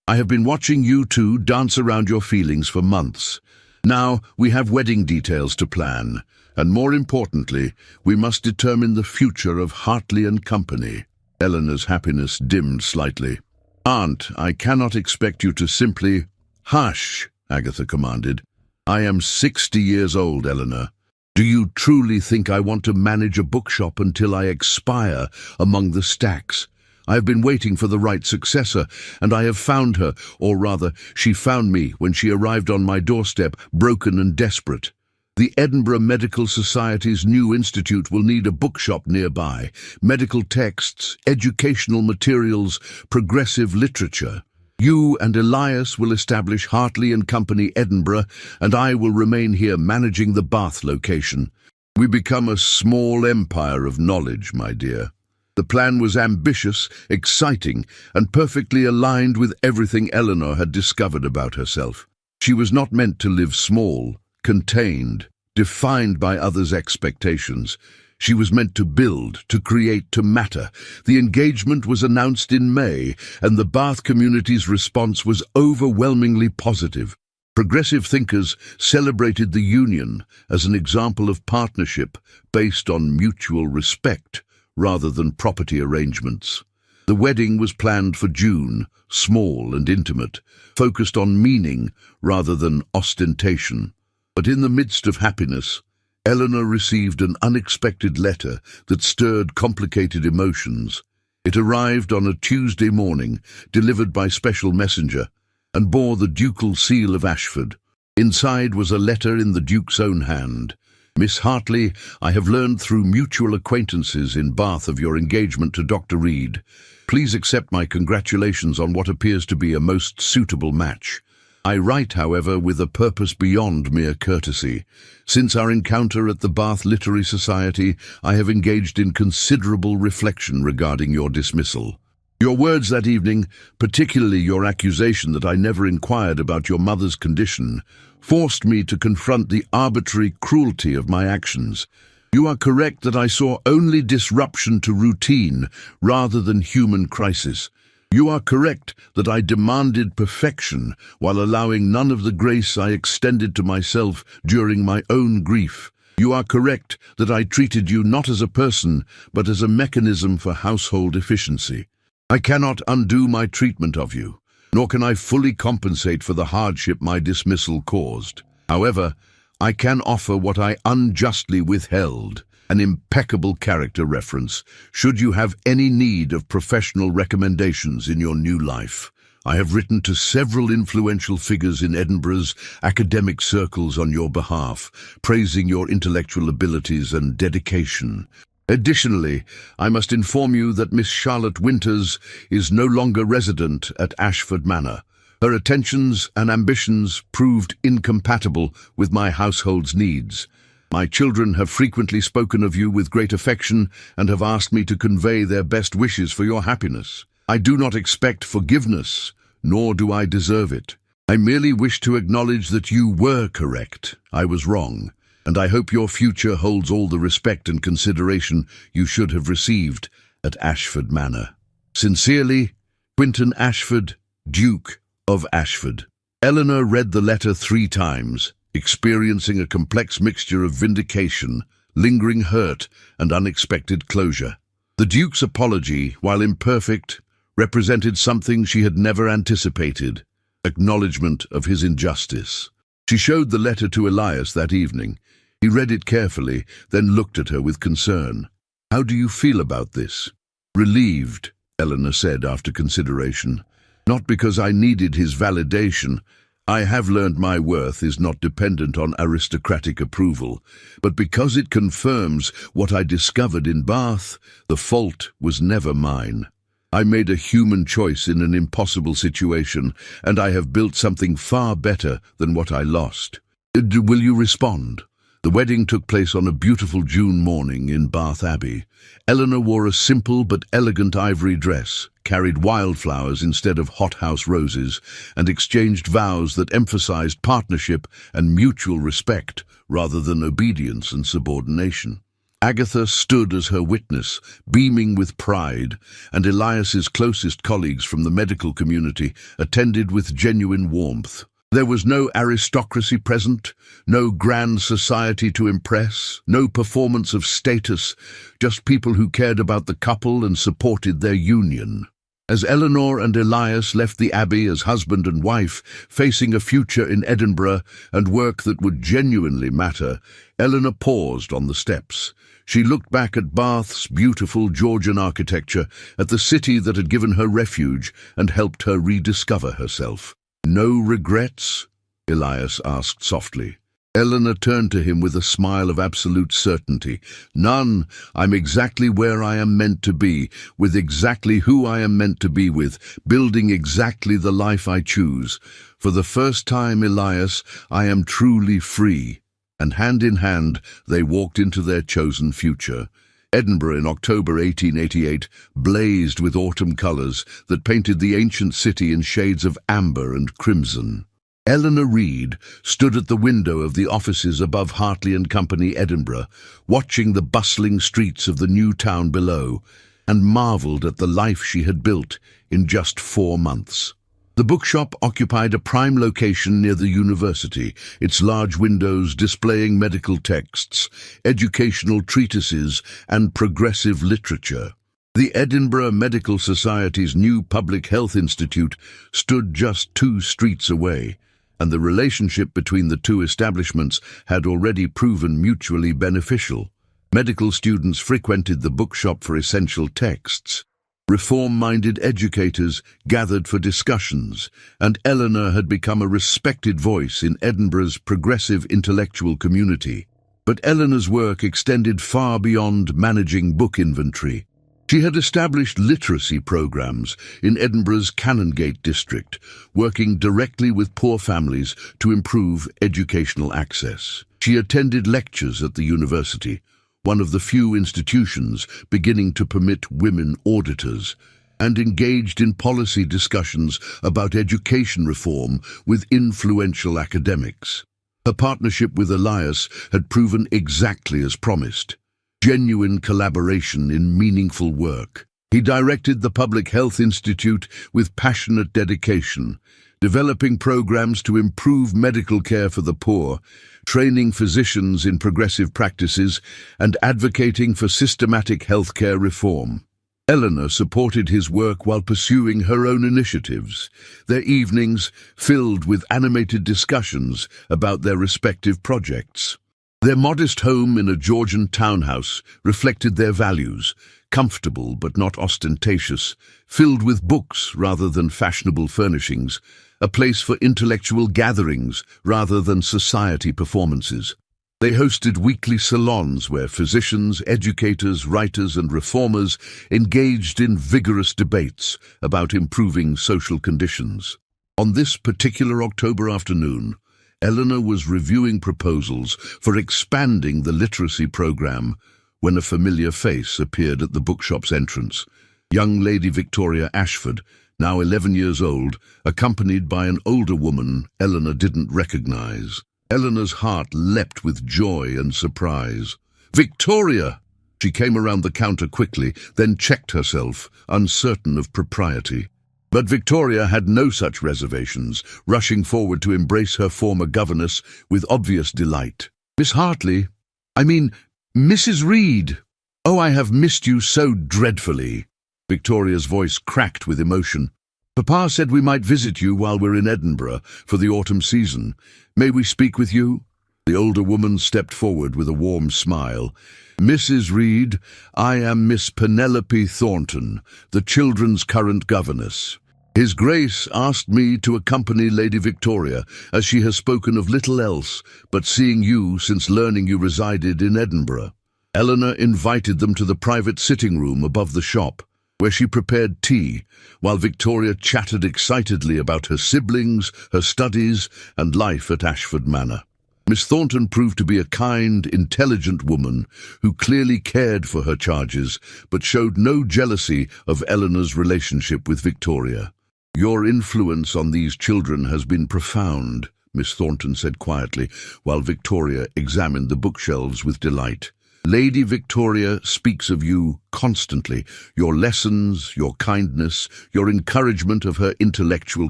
I have been watching you two dance around your feelings for months. Now we have wedding details to plan, and more importantly, we must determine the future of Hartley and Company." Eleanor's happiness dimmed slightly. "Aunt, I cannot expect you to simply—" "Hush," Agatha commanded. "I am 60 years old, Eleanor. Do you truly think I want to manage a bookshop until I expire among the stacks? I have been waiting for the right successor, and I have found her, or rather, she found me when she arrived on my doorstep, broken and desperate. The Edinburgh Medical Society's new institute will need a bookshop nearby, medical texts, educational materials, progressive literature. You and Elias will establish Hartley and Company Edinburgh, and I will remain here managing the Bath location. We become a small empire of knowledge, my dear." The plan was ambitious, exciting, and perfectly aligned with everything Eleanor had discovered about herself. She was not meant to live small, contained, defined by others' expectations. She was meant to build, to create, to matter. The engagement was announced in May, and the Bath community's response was overwhelmingly positive. Progressive thinkers celebrated the union as an example of partnership based on mutual respect rather than property arrangements. The wedding was planned for June, small and intimate, focused on meaning rather than ostentation. But in the midst of happiness, Eleanor received an unexpected letter that stirred complicated emotions. It arrived on a Tuesday morning, delivered by special messenger, and bore the ducal seal of Ashford. Inside was a letter in the Duke's own hand. "Miss Hartley, I have learned through mutual acquaintances in Bath of your engagement to Dr. Reed. Please accept my congratulations on what appears to be a most suitable match. I write, however, with a purpose beyond mere courtesy. Since our encounter at the Bath Literary Society, I have engaged in considerable reflection regarding your dismissal. Your words that evening, particularly your accusation that I never inquired about your mother's condition, forced me to confront the arbitrary cruelty of my actions. You are correct that I saw only disruption to routine rather than human crisis. You are correct that I demanded perfection while allowing none of the grace I extended to myself during my own grief. You are correct that I treated you not as a person, but as a mechanism for household efficiency. I cannot undo my treatment of you, nor can I fully compensate for the hardship my dismissal caused. However, I can offer what I unjustly withheld, an impeccable character reference, should you have any need of professional recommendations in your new life. I have written to several influential figures in Edinburgh's academic circles on your behalf, praising your intellectual abilities and dedication. Additionally, I must inform you that Miss Charlotte Winters is no longer resident at Ashford Manor. Her attentions and ambitions proved incompatible with my household's needs. My children have frequently spoken of you with great affection and have asked me to convey their best wishes for your happiness. I do not expect forgiveness, nor do I deserve it. I merely wish to acknowledge that you were correct. I was wrong, and I hope your future holds all the respect and consideration you should have received at Ashford Manor. Sincerely, Quinton Ashford, Duke of Ashford." Eleanor read the letter 3 times, experiencing a complex mixture of vindication, lingering hurt, and unexpected closure. The Duke's apology, while imperfect, represented something she had never anticipated: acknowledgement of his injustice. She showed the letter to Elias that evening. He read it carefully, then looked at her with concern. "How do you feel about this?" "Relieved," Eleanor said after consideration. "Not because I needed his validation. I have learned my worth is not dependent on aristocratic approval, but because it confirms what I discovered in Bath, the fault was never mine. I made a human choice in an impossible situation, and I have built something far better than what I lost. Will you respond?" The wedding took place on a beautiful June morning in Bath Abbey. Eleanor wore a simple but elegant ivory dress, carried wildflowers instead of hothouse roses, and exchanged vows that emphasized partnership and mutual respect rather than obedience and subordination. Agatha stood as her witness, beaming with pride, and Elias's closest colleagues from the medical community attended with genuine warmth. There was no aristocracy present, no grand society to impress, no performance of status, just people who cared about the couple and supported their union. As Eleanor and Elias left the Abbey as husband and wife, facing a future in Edinburgh and work that would genuinely matter, Eleanor paused on the steps. She looked back at Bath's beautiful Georgian architecture, at the city that had given her refuge and helped her rediscover herself. "No regrets?" Elias asked softly. Eleanor turned to him with a smile of absolute certainty. "None. I'm exactly where I am meant to be, with exactly who I am meant to be with, building exactly the life I choose. For the first time, Elias, I am truly free." And hand in hand, they walked into their chosen future. Edinburgh in October 1888 blazed with autumn colours that painted the ancient city in shades of amber and crimson. Eleanor Reed stood at the window of the offices above Hartley and Company, Edinburgh, watching the bustling streets of the new town below, and marvelled at the life she had built in just 4 months. The bookshop occupied a prime location near the university, its large windows displaying medical texts, educational treatises, and progressive literature. The Edinburgh Medical Society's new Public Health Institute stood just 2 streets away, and the relationship between the two establishments had already proven mutually beneficial. Medical students frequented the bookshop for essential texts. Reform-minded educators gathered for discussions, and Eleanor had become a respected voice in Edinburgh's progressive intellectual community. But Eleanor's work extended far beyond managing book inventory. She had established literacy programs in Edinburgh's Canongate district, working directly with poor families to improve educational access. She attended lectures at the university, one of the few institutions beginning to permit women auditors, and engaged in policy discussions about education reform with influential academics. Her partnership with Elias had proven exactly as promised: genuine collaboration in meaningful work. He directed the Public Health Institute with passionate dedication, developing programs to improve medical care for the poor, training physicians in progressive practices, and advocating for systematic healthcare reform. Eleanor supported his work while pursuing her own initiatives, their evenings filled with animated discussions about their respective projects. Their modest home in a Georgian townhouse reflected their values: comfortable but not ostentatious, filled with books rather than fashionable furnishings, a place for intellectual gatherings rather than society performances. They hosted weekly salons where physicians, educators, writers, and reformers engaged in vigorous debates about improving social conditions. On this particular October afternoon, Eleanor was reviewing proposals for expanding the literacy program when a familiar face appeared at the bookshop's entrance. Young Lady Victoria Ashford, now 11 years old, accompanied by an older woman Eleanor didn't recognize. Eleanor's heart leapt with joy and surprise. "Victoria!" She came around the counter quickly, then checked herself, uncertain of propriety. But Victoria had no such reservations, rushing forward to embrace her former governess with obvious delight. "Miss Hartley, Mrs. Reed! Oh, I have missed you so dreadfully." Victoria's voice cracked with emotion. "Papa said we might visit you while we're in Edinburgh for the autumn season. May we speak with you?" The older woman stepped forward with a warm smile. "Mrs. Reed, I am Miss Penelope Thornton, the children's current governess. His Grace asked me to accompany Lady Victoria, as she has spoken of little else but seeing you since learning you resided in Edinburgh." Eleanor invited them to the private sitting room above the shop, where she prepared tea, while Victoria chatted excitedly about her siblings, her studies, and life at Ashford Manor. Miss Thornton proved to be a kind, intelligent woman who clearly cared for her charges, but showed no jealousy of Eleanor's relationship with Victoria. "Your influence on these children has been profound," Miss Thornton said quietly, while Victoria examined the bookshelves with delight. Lady Victoria speaks of you constantly, your lessons, your kindness, your encouragement of her intellectual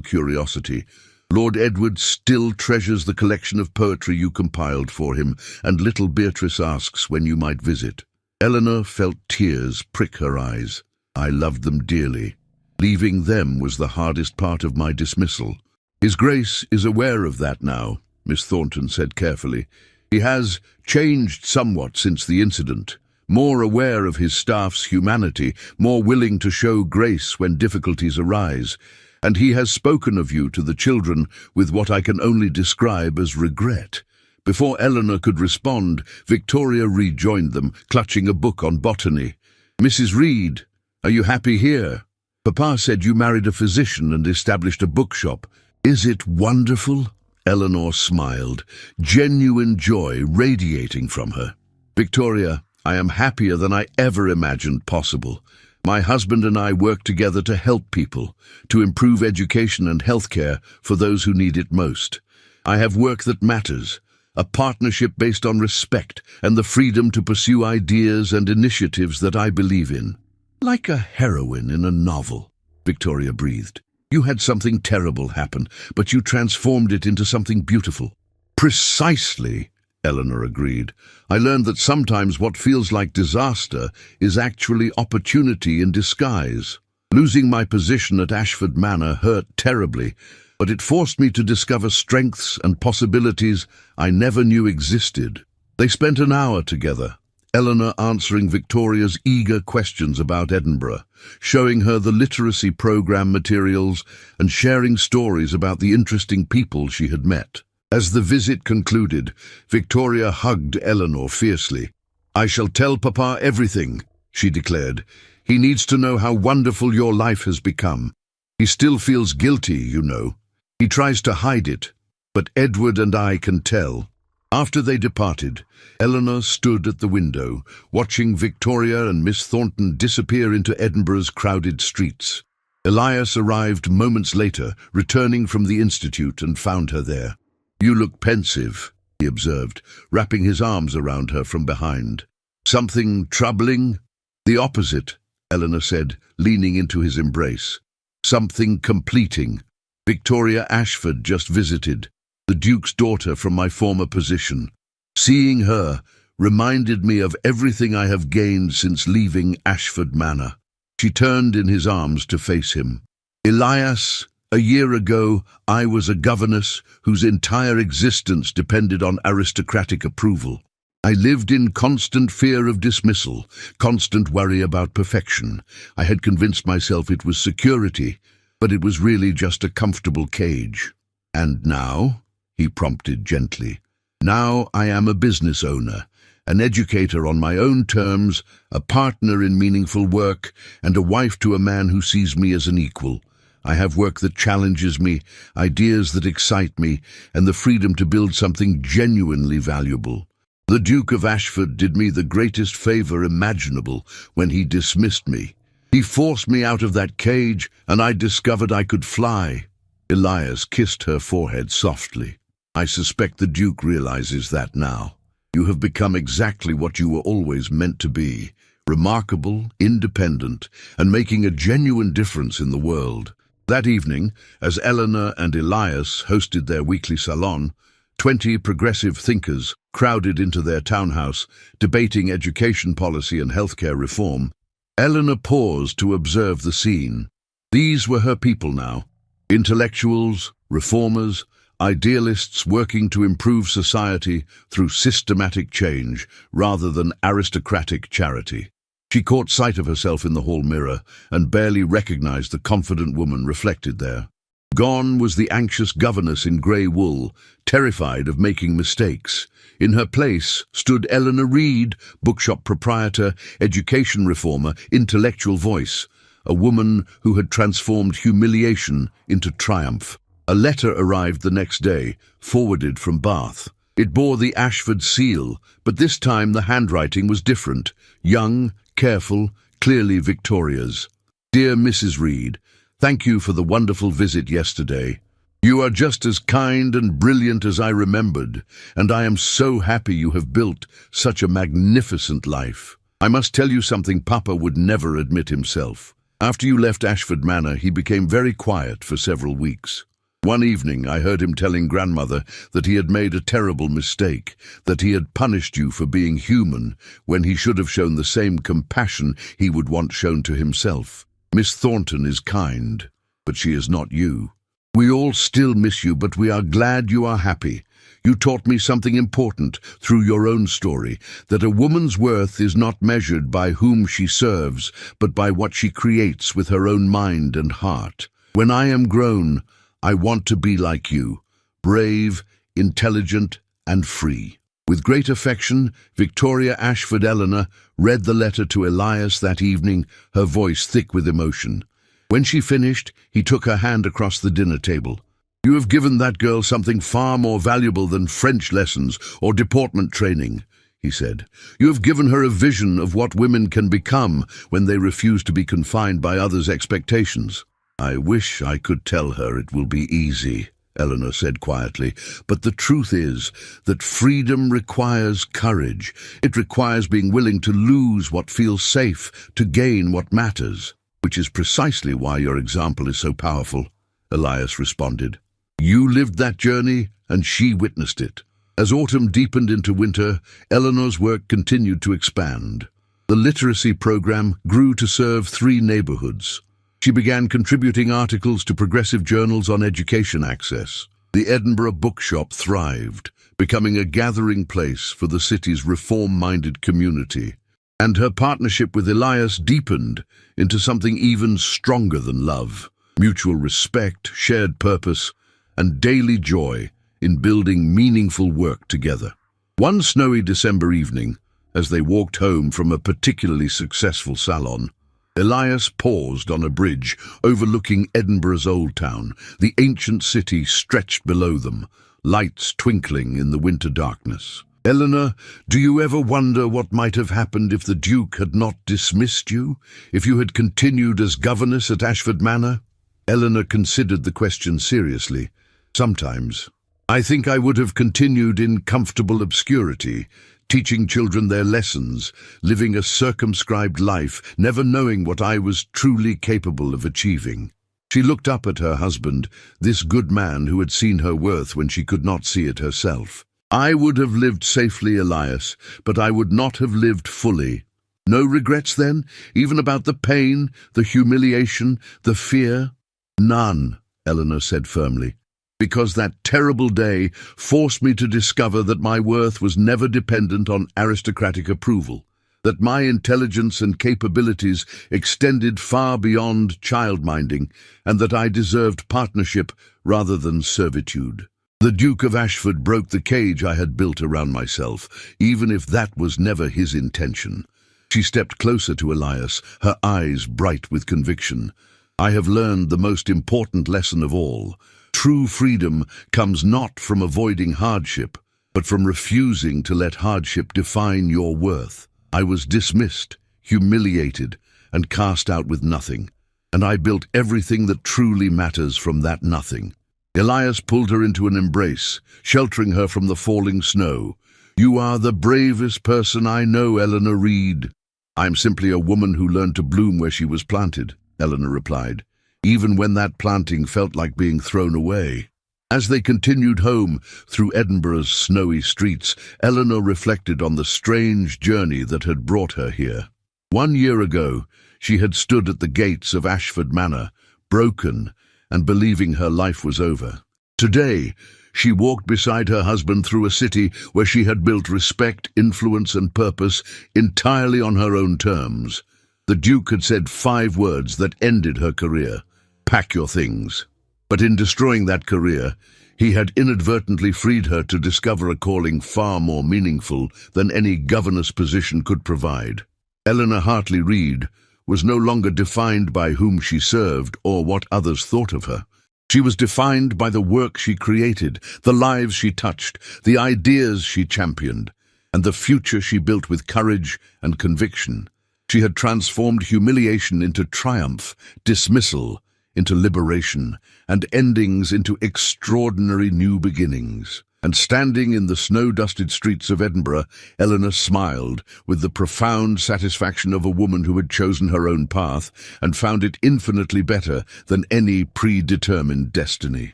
curiosity. Lord Edward still treasures the collection of poetry you compiled for him, and little Beatrice asks when you might visit. Eleanor felt tears prick her eyes. I loved them dearly. Leaving them was the hardest part of my dismissal. His Grace is aware of that now, Miss Thornton said carefully. He has changed somewhat since the incident, more aware of his staff's humanity, more willing to show grace when difficulties arise, and he has spoken of you to the children with what I can only describe as regret. Before Eleanor could respond, Victoria rejoined them, clutching a book on botany. Mrs. Reed, are you happy here? Papa said you married a physician and established a bookshop. Is it wonderful? Eleanor smiled, genuine joy radiating from her. Victoria, I am happier than I ever imagined possible. My husband and I work together to help people, to improve education and healthcare for those who need it most. I have work that matters, a partnership based on respect and the freedom to pursue ideas and initiatives that I believe in. Like a heroine in a novel, Victoria breathed. You had something terrible happen, but you transformed it into something beautiful. Precisely, Eleanor agreed. I learned that sometimes what feels like disaster is actually opportunity in disguise. Losing my position at Ashford Manor hurt terribly, but it forced me to discover strengths and possibilities I never knew existed. They spent an hour together, Eleanor answering Victoria's eager questions about Edinburgh, showing her the literacy program materials and sharing stories about the interesting people she had met. As the visit concluded, Victoria hugged Eleanor fiercely. I shall tell Papa everything, she declared. He needs to know how wonderful your life has become. He still feels guilty, you know. He tries to hide it, but Edward and I can tell. After they departed, Eleanor stood at the window, watching Victoria and Miss Thornton disappear into Edinburgh's crowded streets. Elias arrived moments later, returning from the Institute, and found her there. You look pensive, he observed, wrapping his arms around her from behind. Something troubling? The opposite, Eleanor said, leaning into his embrace. Something completing. Victoria Ashford just visited, the Duke's daughter from my former position. Seeing her reminded me of everything I have gained since leaving Ashford Manor. She turned in his arms to face him. Elias, a year ago, I was a governess whose entire existence depended on aristocratic approval. I lived in constant fear of dismissal, constant worry about perfection. I had convinced myself it was security, but it was really just a comfortable cage. And now? He prompted gently. Now I am a business owner, an educator on my own terms, a partner in meaningful work, and a wife to a man who sees me as an equal. I have work that challenges me, ideas that excite me, and the freedom to build something genuinely valuable. The Duke of Ashford did me the greatest favor imaginable when he dismissed me. He forced me out of that cage, and I discovered I could fly. Elias kissed her forehead softly. I suspect the Duke realizes that now. You have become exactly what you were always meant to be, remarkable, independent, and making a genuine difference in the world. That evening, as Eleanor and Elias hosted their weekly salon, 20 progressive thinkers crowded into their townhouse, debating education policy and healthcare reform. Eleanor paused to observe the scene. These were her people now, intellectuals, reformers, idealists working to improve society through systematic change rather than aristocratic charity. She caught sight of herself in the hall mirror and barely recognized the confident woman reflected there. Gone was the anxious governess in grey wool, terrified of making mistakes. In her place stood Eleanor Reed, bookshop proprietor, education reformer, intellectual voice, a woman who had transformed humiliation into triumph. A letter arrived the next day, forwarded from Bath. It bore the Ashford seal, but this time the handwriting was different, young, careful, clearly Victoria's. Dear Mrs. Reed, thank you for the wonderful visit yesterday. You are just as kind and brilliant as I remembered, and I am so happy you have built such a magnificent life. I must tell you something Papa would never admit himself. After you left Ashford Manor, he became very quiet for several weeks. One evening, I heard him telling Grandmother that he had made a terrible mistake, that he had punished you for being human when he should have shown the same compassion he would want shown to himself. Miss Thornton is kind, but she is not you. We all still miss you, but we are glad you are happy. You taught me something important through your own story, that a woman's worth is not measured by whom she serves, but by what she creates with her own mind and heart. When I am grown, I want to be like you, brave, intelligent, and free. With great affection, Victoria Ashford Eleanor read the letter to Elias that evening, her voice thick with emotion. When she finished, he took her hand across the dinner table. You have given that girl something far more valuable than French lessons or deportment training, he said. You have given her a vision of what women can become when they refuse to be confined by others' expectations. I wish I could tell her it will be easy, Eleanor said quietly, but the truth is that freedom requires courage. It requires being willing to lose what feels safe to gain what matters. Which is precisely why your example is so powerful, Elias responded. You lived that journey, and she witnessed it. As autumn deepened into winter, Eleanor's work continued to expand. The literacy program grew to serve 3 neighborhoods. She began contributing articles to progressive journals on education access. The Edinburgh bookshop thrived, becoming a gathering place for the city's reform-minded community. And her partnership with Elias deepened into something even stronger than love, mutual respect, shared purpose, and daily joy in building meaningful work together. One snowy December evening, as they walked home from a particularly successful salon, Elias paused on a bridge overlooking Edinburgh's Old Town. The ancient city stretched below them, lights twinkling in the winter darkness. Eleanor, do you ever wonder what might have happened if the Duke had not dismissed you, if you had continued as governess at Ashford Manor? Eleanor considered the question seriously. Sometimes. I think I would have continued in comfortable obscurity, teaching children their lessons, living a circumscribed life, never knowing what I was truly capable of achieving. She looked up at her husband, this good man who had seen her worth when she could not see it herself. I would have lived safely, Elias, but I would not have lived fully. No regrets then, even about the pain, the humiliation, the fear? None, Eleanor said firmly, because that terrible day forced me to discover that my worth was never dependent on aristocratic approval, that my intelligence and capabilities extended far beyond child-minding, and that I deserved partnership rather than servitude. The Duke of Ashford broke the cage I had built around myself, even if that was never his intention. She stepped closer to Elias, her eyes bright with conviction. I have learned the most important lesson of all. True freedom comes not from avoiding hardship, but from refusing to let hardship define your worth. I was dismissed, humiliated, and cast out with nothing, and I built everything that truly matters from that nothing. Elias pulled her into an embrace, sheltering her from the falling snow. You are the bravest person I know, Eleanor Reed. I am simply a woman who learned to bloom where she was planted, Eleanor replied, even when that planting felt like being thrown away. As they continued home through Edinburgh's snowy streets, Eleanor reflected on the strange journey that had brought her here. 1 year ago, she had stood at the gates of Ashford Manor, broken and believing her life was over. Today, she walked beside her husband through a city where she had built respect, influence, and purpose entirely on her own terms. The Duke had said 5 words that ended her career. Pack your things. But in destroying that career, he had inadvertently freed her to discover a calling far more meaningful than any governess position could provide. Eleanor Hartley Reed was no longer defined by whom she served or what others thought of her. She was defined by the work she created, the lives she touched, the ideas she championed, and the future she built with courage and conviction. She had transformed humiliation into triumph, dismissal into liberation, and endings into extraordinary new beginnings. And standing in the snow-dusted streets of Edinburgh, Eleanor smiled with the profound satisfaction of a woman who had chosen her own path and found it infinitely better than any predetermined destiny.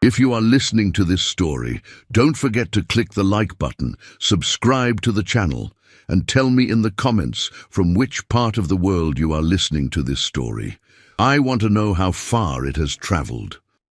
If you are listening to this story, don't forget to click the like button, subscribe to the channel, and tell me in the comments from which part of the world you are listening to this story. I want to know how far it has traveled.